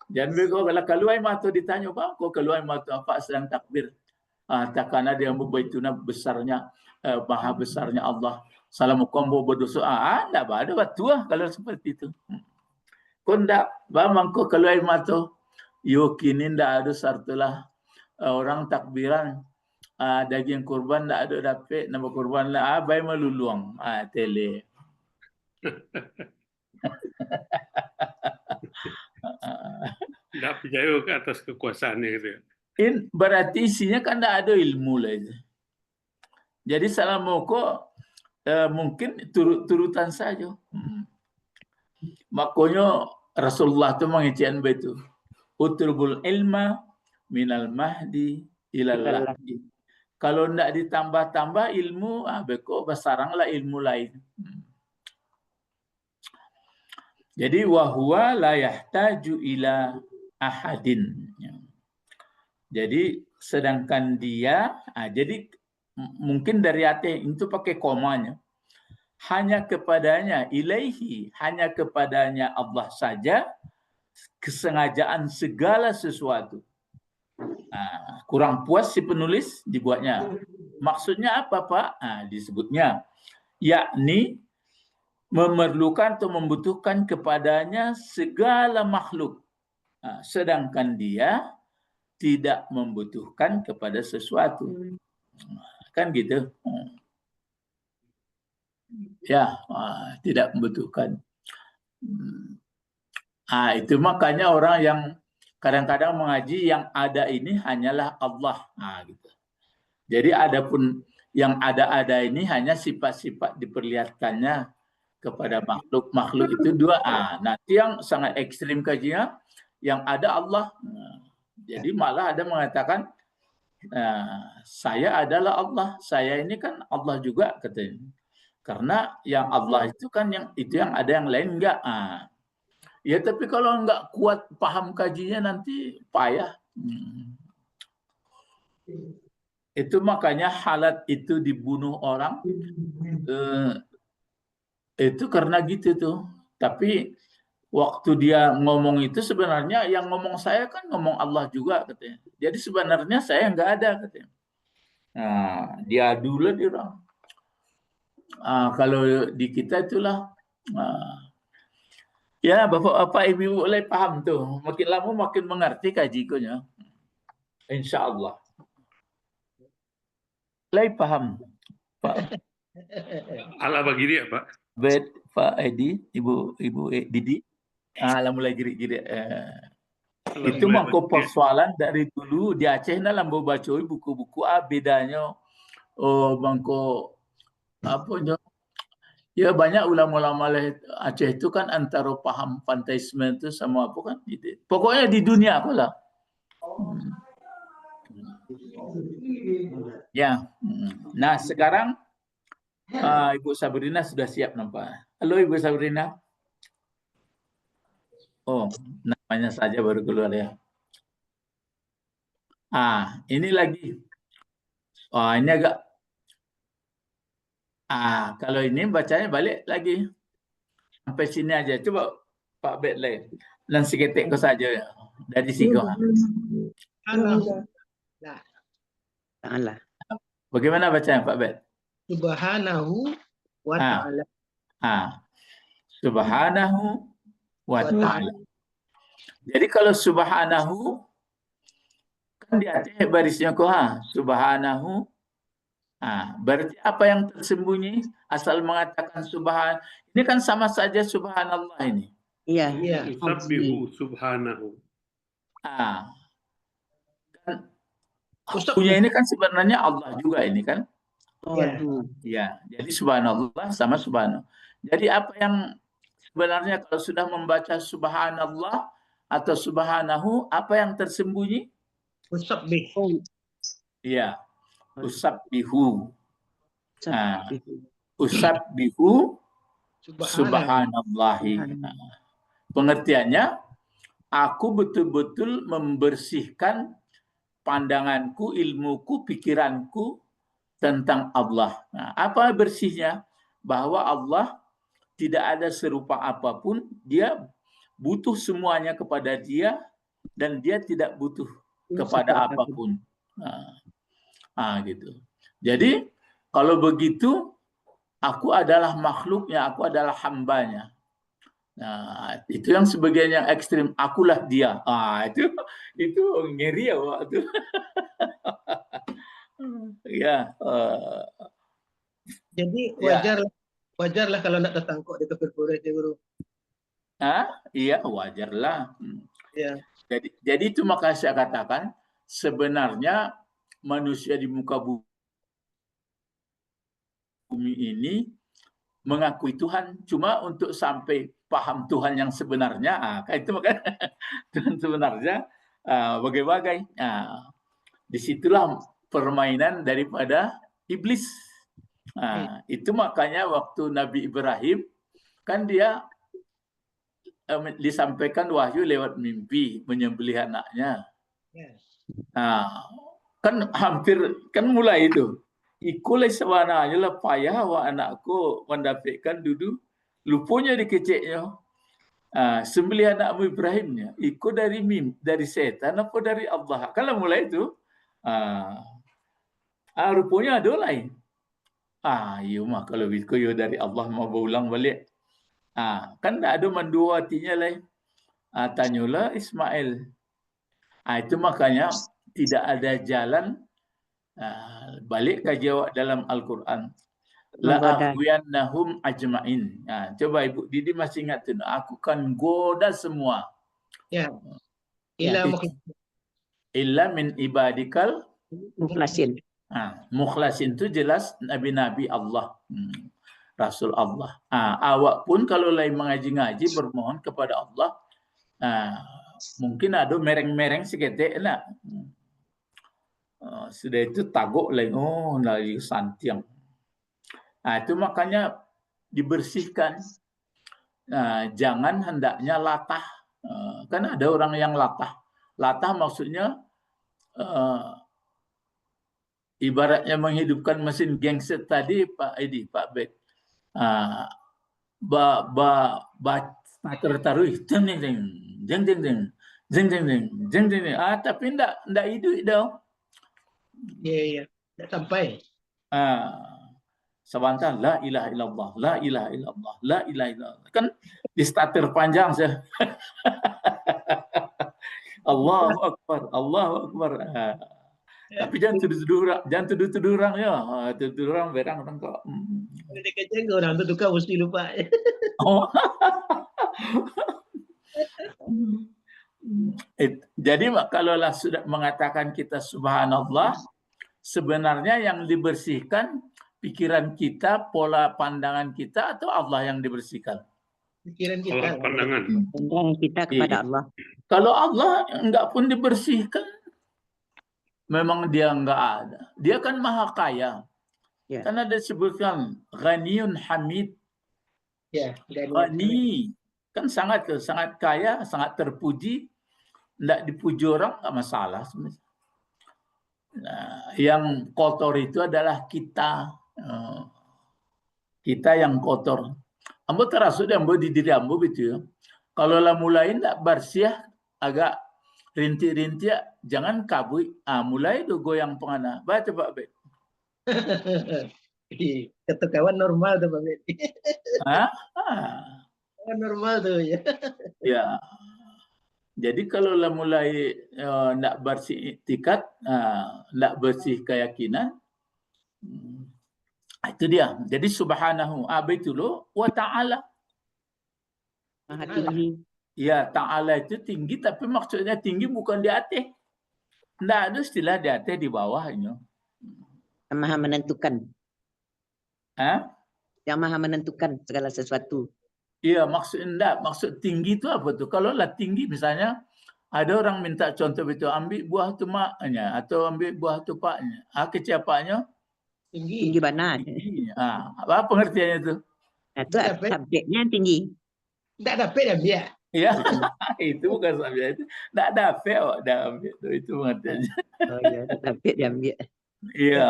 Jangan bego kalau keluar mata ditanya bang, kau keluar mata apa sedang takbir? Takkan ada yang berbaituna besarnya, maha besarnya Allah. Assalamualaikum berdosa. Enggak ada batu kalau seperti itu. Kau enggak, bang kau keluar mata. Yakinin enggak ada sartulah orang takbiran. Daging kurban enggak ada dapat nama kurban lah. Bayi meluluang. Tele. Tidak percaya ke atas kekuasaannya gitu. Berarti isinya kan tidak ada ilmu lah itu. Jadi salam moko mungkin turutan saja. Makanya Rasulullah itu mengizinkan begitu. Utrubul ilma minal mahdi ilal lahdi. Kalau tidak ditambah-tambah ilmu, beko basaranglah ilmu lain. Jadi wahwa la yahtaju ila ahadin. Jadi sedangkan dia, jadi mungkin dari hati itu pakai komanya. Hanya kepadanya, ilaihi, hanya kepadanya Allah saja kesengajaan segala sesuatu. Kurang puas si penulis dibuatnya. Maksudnya apa Pak? Disebutnya, yakni memerlukan atau membutuhkan kepadanya segala makhluk. Sedangkan dia tidak membutuhkan kepada sesuatu. Kan gitu. Ya, tidak membutuhkan. Itu makanya orang yang kadang-kadang mengaji yang ada ini hanyalah Allah. Gitu. Jadi adapun yang ada-ada ini hanya sifat-sifat diperlihatkannya kepada makhluk itu dua. Nanti yang sangat ekstrim kajinya yang ada Allah. Jadi malah ada mengatakan saya adalah Allah, saya ini kan Allah juga katanya. Karena yang Allah itu kan yang ada yang lain enggak. Ya tapi kalau enggak kuat paham kajinya nanti payah. Itu makanya Halat itu dibunuh orang itu karena gitu tuh. Tapi waktu dia ngomong itu sebenarnya yang ngomong saya kan ngomong Allah juga katanya. Jadi sebenarnya saya nggak ada katanya. Dia dulu dia orang. Kalau di kita itulah ya bapak-bapak ibu boleh paham tuh. Makin lama makin mengerti kajikunya. Insya Allah. Mulai paham Pak. Allah bagi dia Pak. Pak Edi, Ibu Didi. Mulai giri-giri. Itu mangko persoalan dari dulu di Aceh dalam baca buku-buku bedanya mangko apa ya banyak ulama-ulama Aceh itu kan antara paham panteisme itu sama apa kan gitu. Pokoknya di dunia aku lah Ya. Nah, sekarang Ibu Sabrina sudah siap nampak. Halo Ibu Sabrina. Oh, namanya saja baru keluar ya. Ini lagi. Ini agak. Kalau ini bacanya balik lagi. Sampai sini aja. Coba Pak Bet lain. Dan seketik ko saja ya. Dari situ. Allah. Bagaimana bacanya Pak Bet? Subhanahu wa ta'ala. Subhanahu wa ta'ala. Jadi kalau subhanahu kan di atas barisnya subhanahu. Berarti apa yang tersembunyi asal mengatakan subhan. Ini kan sama saja subhanallah ini. Iya. Yusabbihu subhanahu. Punya ini kan sebenarnya Allah juga ini kan. Ya. Jadi subhanallah sama subhanahu. Jadi apa yang sebenarnya kalau sudah membaca subhanallah atau subhanahu, apa yang tersembunyi? Usabbih. Iya. Usabbihu. Usabbihu subhanallahi. Pengertiannya, aku betul-betul membersihkan pandanganku, ilmuku, pikiranku tentang Allah. Apa bersihnya? Bahwa Allah tidak ada serupa apapun, dia butuh semuanya kepada dia, dan dia tidak butuh kepada apapun. Gitu. Jadi, kalau begitu, aku adalah makhluknya, aku adalah hambanya. Itu yang sebagian yang ekstrim, akulah dia. Itu ngeri ya waktu. Ya. Jadi wajarlah kalau nak tertangkap di kafir Quraisy ya Guru. Iya, wajarlah. Ya. Jadi itu maka saya katakan sebenarnya manusia di muka bumi ini mengakui Tuhan cuma untuk sampai paham Tuhan yang sebenarnya. Itu maka Tuhan sebenarnya bagai-bagai. Disitulah permainan daripada iblis. Itu makanya waktu Nabi Ibrahim kan dia disampaikan wahyu lewat mimpi menyembelih anaknya. Kan hampir kan mulai itu. Ikulai sebenarnya lah payah wa anakku mendapatkan duduk lupanya dikeceknya. Sembelih anakmu Ibrahimnya ikut dari setan apa dari Allah. Kalau mulai itu rupanya ada lain. Iya mah kalau itu dari Allah mau berulang balik. Kan tak ada mandua hatinya lain. Tanyalah Ismail. Itu makanya tidak ada jalan balik ke jawab dalam Al-Quran. La'aghwiyannahum ajma'in. Coba Ibu Didi masih ingat tu. Aku kan goda semua. Ya. Illa min ibadikal Mukhlasin. Mukhlasin itu jelas nabi-nabi Allah. Rasul Allah. Awak pun kalau lain mengaji-ngaji bermohon kepada Allah, mungkin ada mereng-mereng seketik nak. Sudah itu taguk lain, lagi santiang. Itu makanya dibersihkan. Jangan hendaknya latah. Kan ada orang yang latah. Latah maksudnya ibaratnya menghidupkan mesin genset tadi Pak Edi, Pak Bet. Tertaruh jeng tapi ndak hidup dah. Iya, tidak sampai. Sebentar, la ilaha illallah, la ilaha illallah, la ilaha illallah. Kan di starter panjang saya. Allahu Akbar, Allahu Akbar. Tapi jangan tuduh orang ya. Tuduh orang berang orang kok. Dia kejeng orang tu tukar mesti lupa. Jadi kalaulah sudah mengatakan kita subhanallah, sebenarnya yang dibersihkan pikiran kita, pola pandangan kita, atau Allah yang dibersihkan? Pikiran kita. Pandangan Pandangan kita kepada Allah. Kalau Allah enggak pun dibersihkan, memang dia enggak ada. Dia kan maha kaya. Ya. Karena disebutkan Ghaniyun Hamid. Ya, Ghani kan sangat kaya, sangat terpuji. Tidak dipuji orang nggak masalah sebenarnya. Nah, yang kotor itu adalah kita. Kita yang kotor. Ambo terasuk ambo di diri ambo gitu ya. Kalau lah mulai tidak bersih, agak rintik-rintik, jangan kabui. Mulai itu goyang pengana. Baca Pak Bet. Kata kawan normal tuh Pak Bet. Kawan normal tuh ya. Ya. Jadi kalau lah mulai nak bersih iktikad, nak bersih keyakinan, itu dia. Jadi subhanahu abitulo wa ta'ala. Maha tinggi. Ya, ta'ala itu tinggi, tapi maksudnya tinggi bukan di atas. Tidak ada istilah di atas, di bawahnya. Yang maha menentukan. Yang maha menentukan segala sesuatu. Iya, maksud tinggi itu apa tuh? Kalau lah tinggi misalnya ada orang minta contoh itu, ambil buah tumaknya atau ambil buah tupaknya. Kecil apanya? Tinggi mana? Apa pengertiannya itu? Itu subjeknya tinggi. Tidak dapat dah biar. Iya, itu bukan subjek itu. Tidak dapat dah ambil itu pengertiannya. Oh iya, dapat diambil. Iya,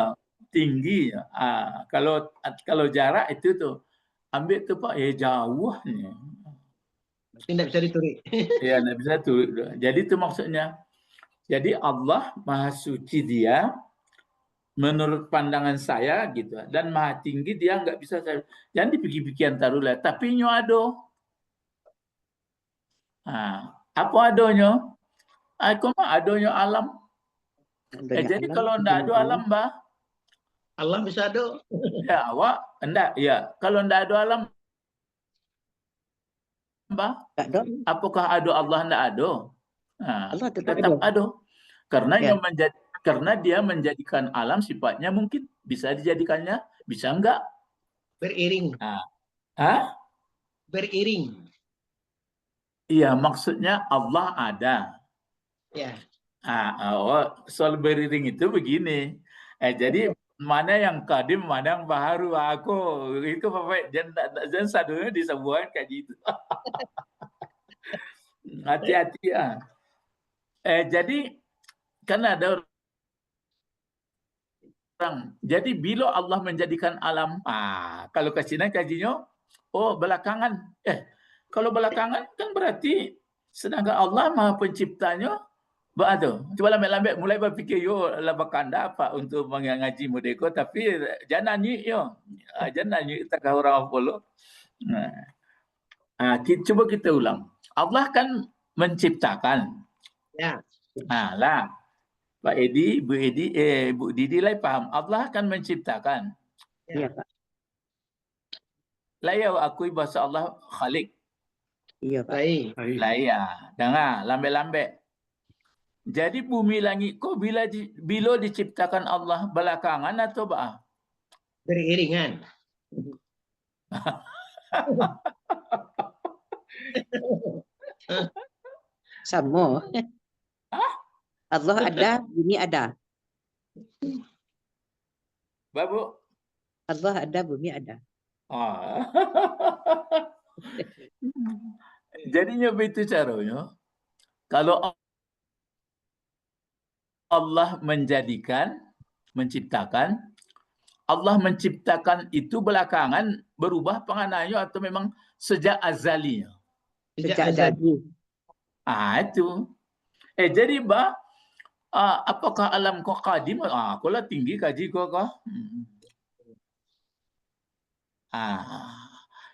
tinggi. Kalau jarak itu tuh ambil tupak jauh nih. Tidak bisa diturik. Iya, tidak bisa turik. Jadi itu maksudnya. Jadi Allah Maha Suci dia, menurut pandangan saya gitu, dan Maha Tinggi dia nggak bisa. Jangan dipikir-pikir taruhlah. Tapi nyo ado. Apa adonyo? Aku mah adonyo alam. Jadi kalau ndak ada alam, Mbah. Allah bisa ada. Ya, awak enggak. Ya, kalau ndak ada alam, Mbah, apakah ada Allah ndak ada? Allah tetap ada. Karena dia menjadikan alam sifatnya mungkin bisa dijadikannya, bisa enggak. Beriring. Beriring. Iya, maksudnya Allah ada. Ya. Soal beriring itu begini. Jadi mana yang kadim, mana yang baharu. Aku itu Bapak jangan sadunya disebutkan kayak gitu. Hati-hati ya. Jadi kan ada orang. Jadi bila Allah menjadikan alam, kalau kasihnya kajinya, belakangan. Kalau belakangan kan berarti sedangkan Allah Maha Penciptanya, coba lambat-lambat mulai berfikir lah bakanda apa untuk mengaji mudeko, tapi jangan nyanyi jangan nyanyi tak orang follow. Coba kita ulang. Allah kan menciptakan. Ya. Lah Pak Edi, Bu Didi lah paham. Allah kan menciptakan. Iya, Pak. Lah ya akui bahasa Allah Khalik. Iya, Pak. Lah ya, dengar lambat-lambat. Jadi bumi langit kau bila diciptakan Allah belakangan atau apa? Beriringan. Sama. Allah ada, bumi ada. Babu? Allah ada, bumi ada. Jadinya begitu caranya. Kalau Allah menciptakan, Allah menciptakan itu belakangan berubah pengananya atau memang sejak azalinya? Sejak azali. Itu. Jadi apakah alam kau qadim? Kau lah tinggi kaji kau.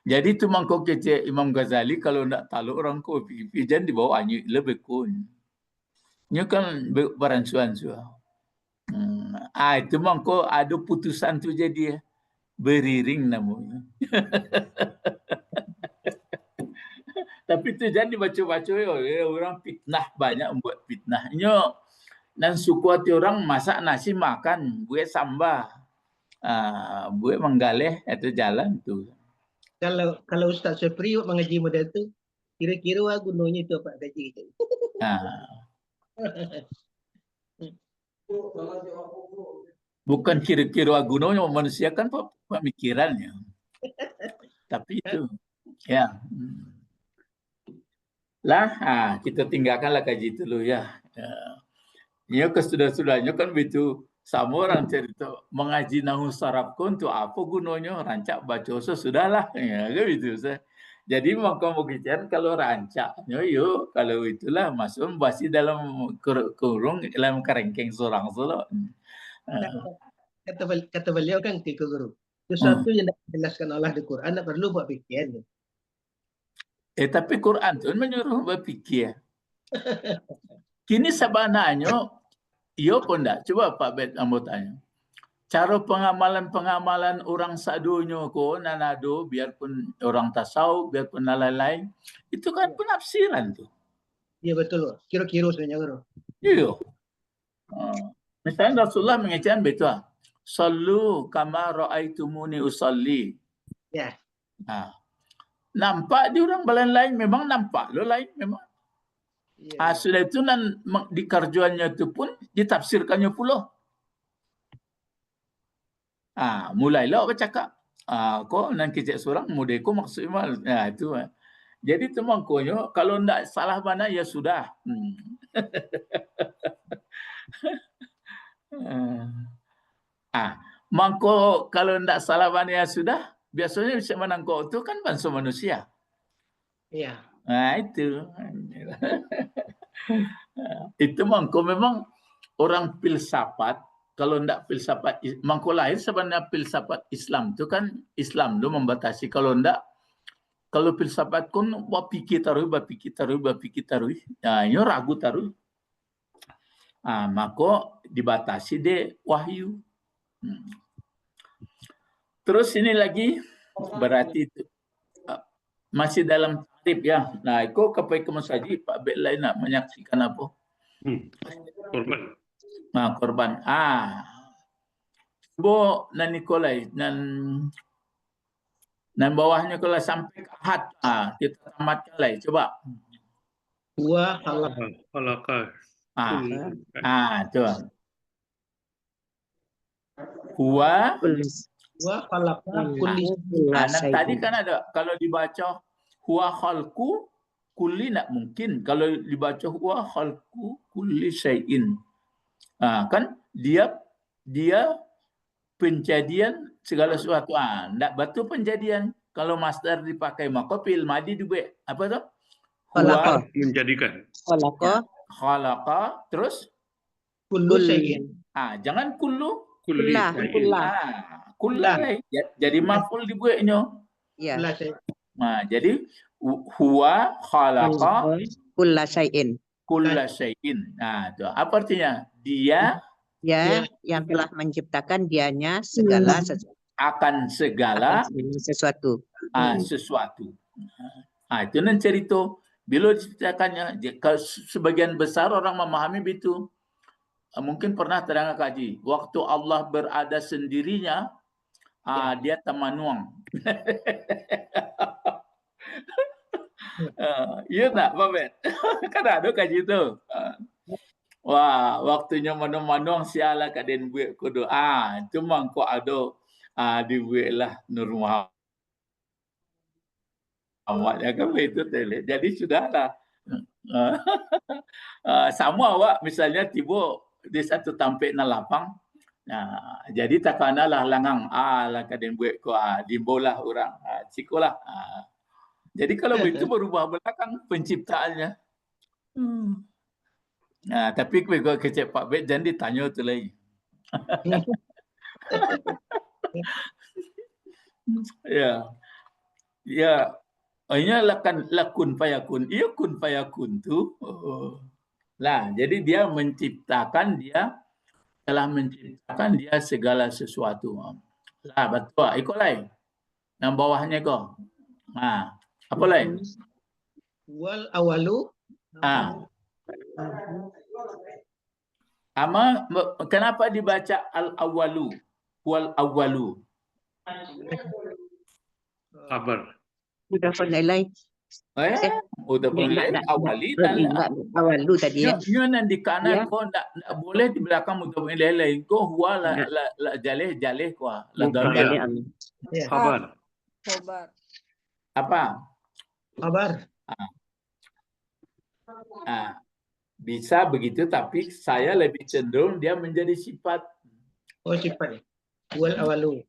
Jadi tu mangkau kecil Imam Ghazali kalau nak taluk orang kau pijan di bawah anyu lebih kun. Nya kan beransuan-suan. Itu mangkau ada putusan tu jadi beriring namanya. Tapi tu jangan dibaca-baca orang fitnah banyak membuat fitnah. Nya dan suku hati orang masak nasi makan buat sambal. Buat menggaleh itu jalan tu. Kalau Ustaz Syafri mengaji model tu, kira-kira gunanya itu apa gaji kita. Bukan kira-kira gunanya manusia kan pemikirannya. Tapi itu, ya. Lah, kita tinggalkanlah kaji dulu ya. Ya kesudah-sudahnya kan begitu. Sama orang cerita mengaji nahu saraf kun untuk apa gunanya rancak baca sudahlah ya kan gitu. Jadi maka mungkin kalau rancaknya yuk kalau itulah masuk masih dalam kurung dalam kerengkeng seorang solo. Kata beliau kan Kiko Guru, sesuatu yang dijelaskan Allah di Quran tidak perlu buat pikir. Tapi Quran itu menyuruh berpikir. Kini sebenarnya, iya pun tak? Coba Pak Bet ambo tanya. Cara pengamalan-pengamalan orang sadunya ko nanado, biarpun orang tasawuf, biarpun lain-lain, itu kan penafsiran tu. Iya betul, kira-kira sebenarnya Guru. Iya. Misalnya Rasulullah mengajarkan betul. Sallu kama ra'aitumuni usalli. Ya. Nampak di orang lain memang nampak lo lain memang. Iya. Sudah itu di kerjanya itu pun ditafsirkannya pula. Mulailah bercakap. Kok nan kecek seorang muda ko maksudnya itu. Jadi temangkonya kalau ndak salah mana ya sudah. Mangko kalau ndak salah mana ya sudah. Biasanya bisa menangkau itu kan bangsa manusia. Iya. Itu. Itu mangko memang orang filsafat, kalau ndak filsafat, mangko lahir sebenarnya filsafat Islam itu kan Islam itu membatasi. Kalau ndak, kalau filsafat kan bapikir taruh. Ini ragu taruh. Maka dibatasi deh wahyu. Terus ini lagi berarti itu masih dalam tarif ya. Nah, itu kapai kemusaji Pak Bet lain nak menyaksikan apa? Korban. Korban. Bo nan Nikolai nan bawahnya kalau sampai ke ahad. Kita tamatkan lah. Coba. Wa halakah. Tuh. Huwa khalaqa kulli. Tadi kan ada kalau dibaca huwa khalqu kulli nak mungkin. Kalau dibaca huwa khalqu kulli syai'in. Kan dia penjadian segala sesuatu. Ndak betul penjadian. Kalau masdar dipakai maka fi'il madi juga apa tu? Khalaqa. Menjadikan. Khalaqa terus Kullu syai'in. Jangan kullu. Kullah. Jadi maf'ul dibuatnya. Ya. Jadi huwa khalaqa Kulla syai'in. kulla syai'in. Itu apa artinya? Dia yang telah menciptakan dianya segala sesuatu. akan segala sesuatu. Sesuatu. Itu nan cerita bila diceritakannya. Sebagian besar orang memahami begitu. Mungkin pernah terdengar kaji. Waktu Allah berada sendirinya, dia tamanuang. Iya tak, Pak Bet? Kan ada kaji itu. Wah, waktunya manuang siala kaden buat kudu. Itu mangko ada dibuat lah Nur Muhammad. Ya kan itu tele. Jadi sudahlah. Sama awak misalnya tiba di satu tampik na lapang. Jadi takanalah langang lah kaden buat ko dimbolah orang. Cikolah. Jadi kalau begitu berubah belakang penciptaannya. Tapi kalau kecek Pak Bet jangan ditanya tu lagi. Ya. Ini lakun fayakun. Ia kun fayakun tu. Jadi dia telah menciptakan dia segala sesuatu. Betul. Ikut lain. Yang bawahnya kau. Apa lain? Wal awalu. Kenapa dibaca al-awalu? Wal awalu. Kabar. Sudah nilai. Udah boleh awali Enggak, awal lu tadi ya. Nyo nanti Ya. kana ko ndak boleh di belakang mudah ilai ko huwa Nggak. la jaleh ko la Mubtada. dhamir. Jadi Allah. Ya. Khabar. Khobar. Apa? Kabar. Bisa begitu, tapi saya lebih cenderung dia menjadi sifat. Oh, sifat. Wal awalu.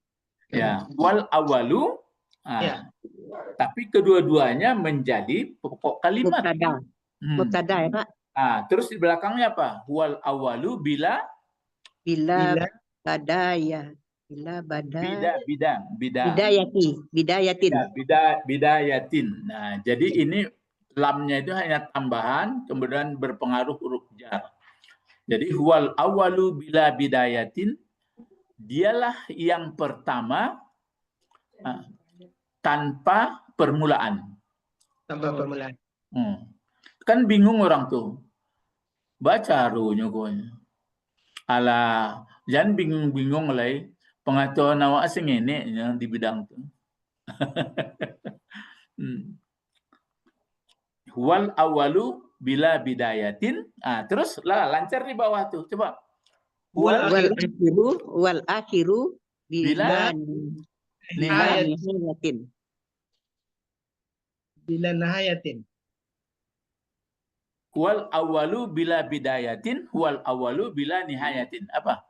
Ya, wal awalu. Ya. Tapi kedua-duanya menjadi pokok kalimat. Mubtada. Mubtada ya Pak. Terus di belakangnya apa? Wal awalu bila Bila Bila badaya. Bila badaya. Bidayatin. Bidayatin. Nah, jadi ini lamnya itu hanya tambahan, kemudian berpengaruh huruf jar. Jadi huwal awalu bila bidayatin, dialah yang pertama tanpa permulaan. tanpa permulaan. Kan bingung orang tuh. Baca runya konya. Alah, jangan bingung-bingung lagi. Pengetahuan awak asing ini yang di bidang itu. Wal awalu bila bidayatin. Terus lah lancar di bawah tuh. Coba. Wal akhiru bila nihayatin. Bila nahayatin. Wal awalu bila bidayatin, wal awalu bila nihayatin. Apa?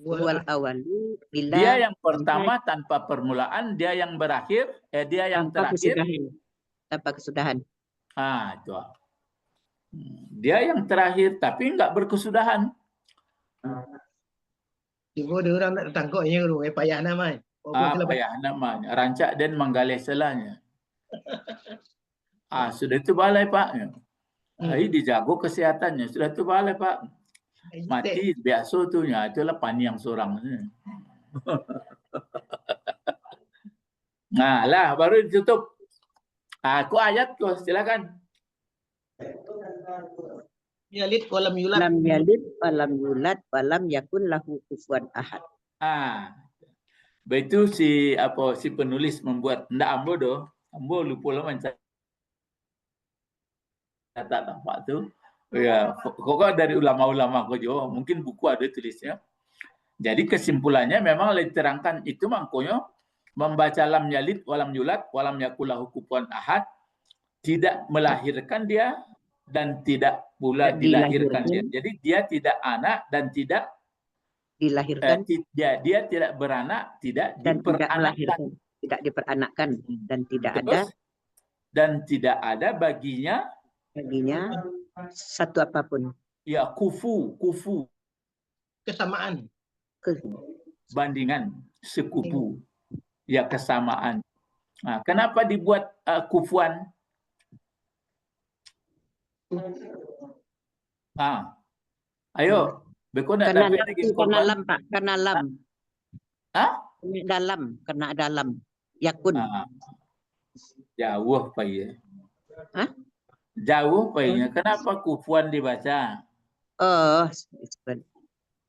Wal awalu bila Dia yang pertama tanpa permulaan, dia yang berakhir, dia yang tanpa terakhir. kesudahan. Tanpa kesudahan. Itu. Dia yang terakhir tapi enggak berkesudahan. Ibu dia orang nak tangkapnya guru, payah nama. Payah namanya. Rancak dan menggalih selanya. Sudah itu balai Pak. Ini dijago kesehatannya. Sudah itu balai Pak. Mati biasa tuh ya, itulah pani yang seorang. Nah lah baru ditutup. Aku ayat kok silakan. Yalid walam yulad. Lam yalid walam yulad walam yakun lahu kufuwan ahad. Begitu si penulis membuat ndak ambo doh. Ambo lupa lah mencari kata tampak tu. Ya, kok dari ulama-ulama kau juga, mungkin buku ada tulisnya. Jadi kesimpulannya memang diterangkan itu mangkonya membaca lam yalid walam yulad walam yakul lahu kufuwan ahad tidak melahirkan dia dan tidak pula dilahirkan dia. Jadi dia tidak anak dan tidak dilahirkan. Dia tidak beranak, tidak diperanakkan. Tidak diperanakkan dan tidak ada baginya satu apapun. Ya, kufu. Kesamaan. Bandingan, sekufu. Ya, kesamaan. Kenapa dibuat kufuan? Ayo, karena lam Pak, karena lam. Karena ada lam. Yakun. Jauh Pak ya. Jauh Pak ya. Kenapa kufuan dibaca?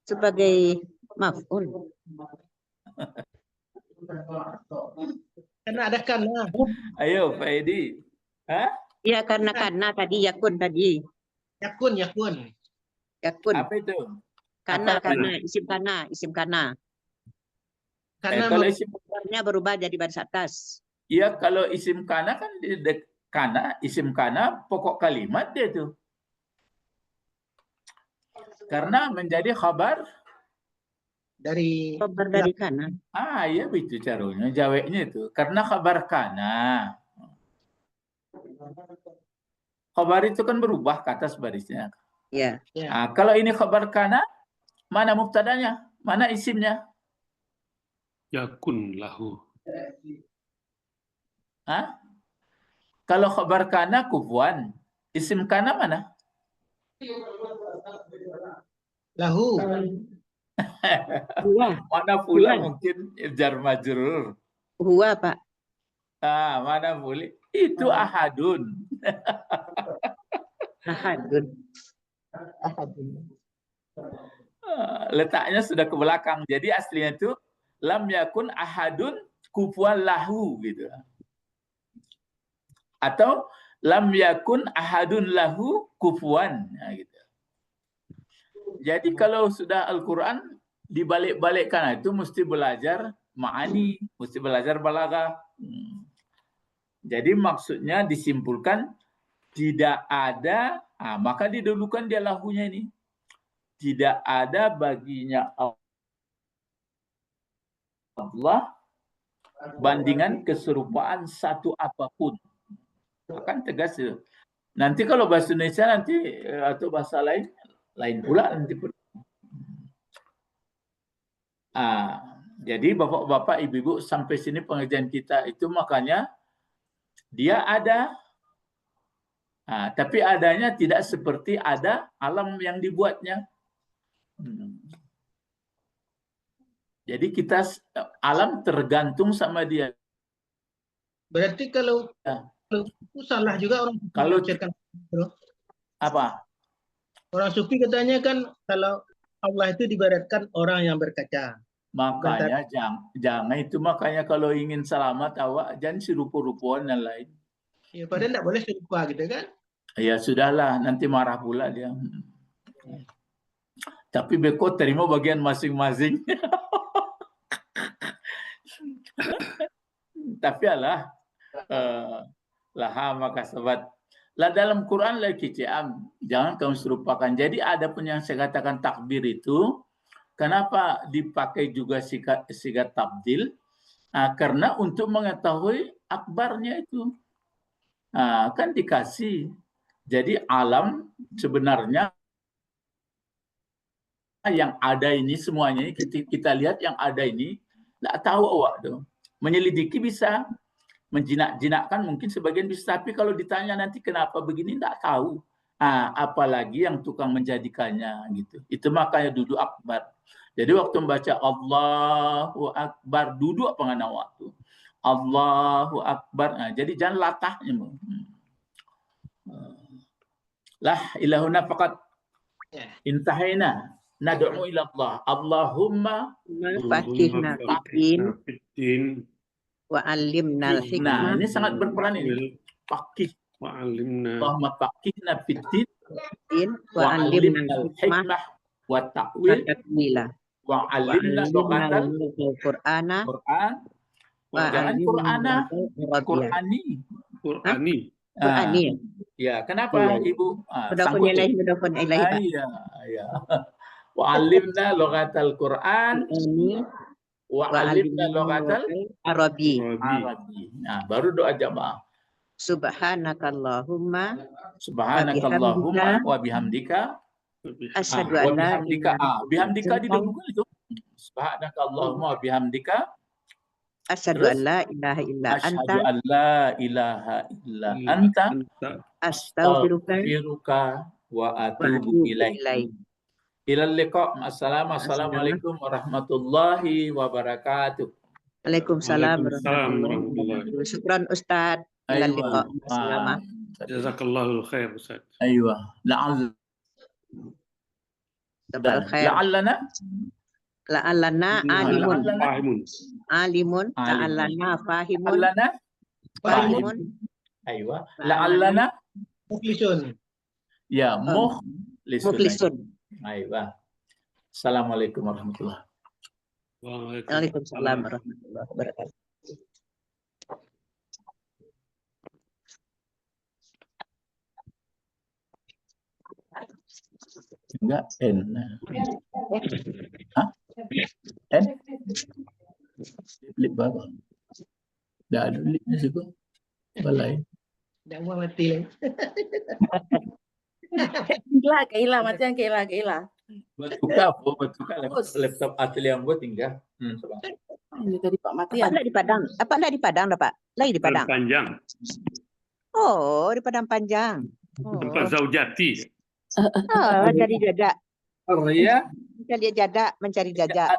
Sebagai maf'ul. Karena ada kana. Ayo Pak Edi. Iya karena tadi yakun tadi. Yakun. Apa itu? Karena isim kana. Karena kalau isim berubah jadi baris atas. Iya, kalau isim kana kan isim kana pokok kalimat dia tuh. Karena menjadi khabar dari kana. Iya begitu caranya, jawabnya itu. Karena khabar kana. Khabar itu kan berubah ke atas barisnya. Iya. Kalau ini khabar kana, mana mubtadanya? Mana isimnya? Yakun lahu. Kalau khabar kana kufuan, isim kana mana? lahu. Mana pula mungkin jar majrur. Huwa Pak. Mana boleh? Itu ahadun. Letaknya sudah ke belakang. Jadi aslinya itu lam yakun ahadun kufuwan lahu gitu. Atau lam yakun ahadun lahu kufuwan. Nah, gitu. Jadi kalau sudah Al-Quran dibalik-balikkan itu mesti belajar ma'ani, mesti belajar balaghah. Jadi maksudnya disimpulkan tidak ada, maka didulukan dia lahunya ini. Tidak ada baginya Allah bandingan keserupaan satu apapun. Akan tegas. Nanti kalau bahasa Indonesia nanti atau bahasa lain pula nanti. Jadi bapak-bapak, ibu-ibu, sampai sini pengajian kita itu makanya dia ada, tapi adanya tidak seperti ada alam yang dibuatnya. Jadi kita alam tergantung sama dia. Berarti kalau itu salah juga orang kalau menafsirkan. Apa? Orang sufi katanya kan kalau Allah itu dibaratkan orang yang berkaca. Makanya jangan itu, makanya kalau ingin selamat awak jangan serupa-rupuan yang lain. Ya, padahal tidak boleh serupa gitu kan? Ya sudahlah, nanti marah pula dia. Tapi beko terima bagian masing-masing. Tapi lah maka sobat. Lah dalam Quran lagi jangan kamu serupakan. Jadi ada pun yang saya katakan takbir itu, kenapa dipakai juga sigat tabdil? Karena untuk mengetahui akbarnya itu. Kan dikasih. Jadi alam sebenarnya yang ada ini semuanya, kita lihat yang ada ini, tidak tahu awak tuh. Menyelidiki bisa, menjinak-jinakkan mungkin sebagian bisa, tapi kalau ditanya nanti kenapa begini tidak tahu. Apalagi yang tukang menjadikannya gitu. Itu makanya duduk akbar. Jadi waktu membaca Allahu Akbar, duduk apa ngana waktu. Allahu Akbar. Jadi jangan latahnya. Lah ilahuna faqat intahina nad'u ila Allah. Allahumma Fakihna fiddin wa alimna al-hikmah. Nah, ini sangat berperan ini. Fakih. Allahumma fakihna fiddin wa alimna al-hikmah wa ta'wil wa alimna lughatal Qur'ana wa Qur'ana Qur'ani. Ya, kenapa Ibu? Mudafun ilaih, mudafun ilaih. Iya. Wa alimna lughatal Qur'an wa alimna lughatal Arabi. Nah, baru doa jamaah. Subhanakallahumma wa bihamdika asyhadu an la bihamdika didahulukan itu. Subhanakallahumma wa bihamdika asyhadu an la ilaha illa anta asyhadu an la ilaha illa anta astaghfiruka wa atubu ilaik. Ilal liqa. Assalamualaikum warahmatullahi wabarakatuh. Waalaikumsalam warahmatullahi wabarakatuh. Syukran Ustaz. Ilal liqa. Selamat. Jazakallahu khair Ustaz. Aywa. La'allana alimun ta'allana fahimun. Aywa. La'allana Mukhlisun. Ya, mukhlisun. Aywa. Assalamualaikum warahmatullahi wabarakatuh. Waalaikumsalam warahmatullahi wabarakatuh. Enggak N. Hah? N? Lip bawah. Dah ada lipnya situ. Balai. Dah mati lagi. Keila macam keila. Betul laptop atelier yang buat tinggal. Ini tadi Pak Mati. Apa di Padang? Apa di Padang, Pak? Lagi di Padang. Panjang. Oh, di Padang Panjang. Tempat Zaujati. Jadi jada. Oh ya. Mencari jada.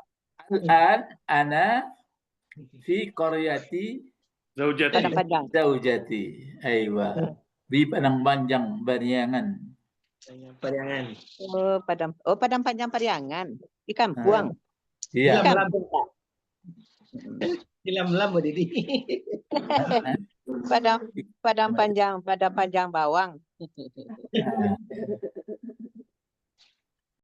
Ana fi qaryati Zaujati. Aywa. Di Padang Panjang Pariangan. Padang Panjang Pariangan. Di Kampuang. Iya. Di Lam-Lam Didi. Padang panjang bawang.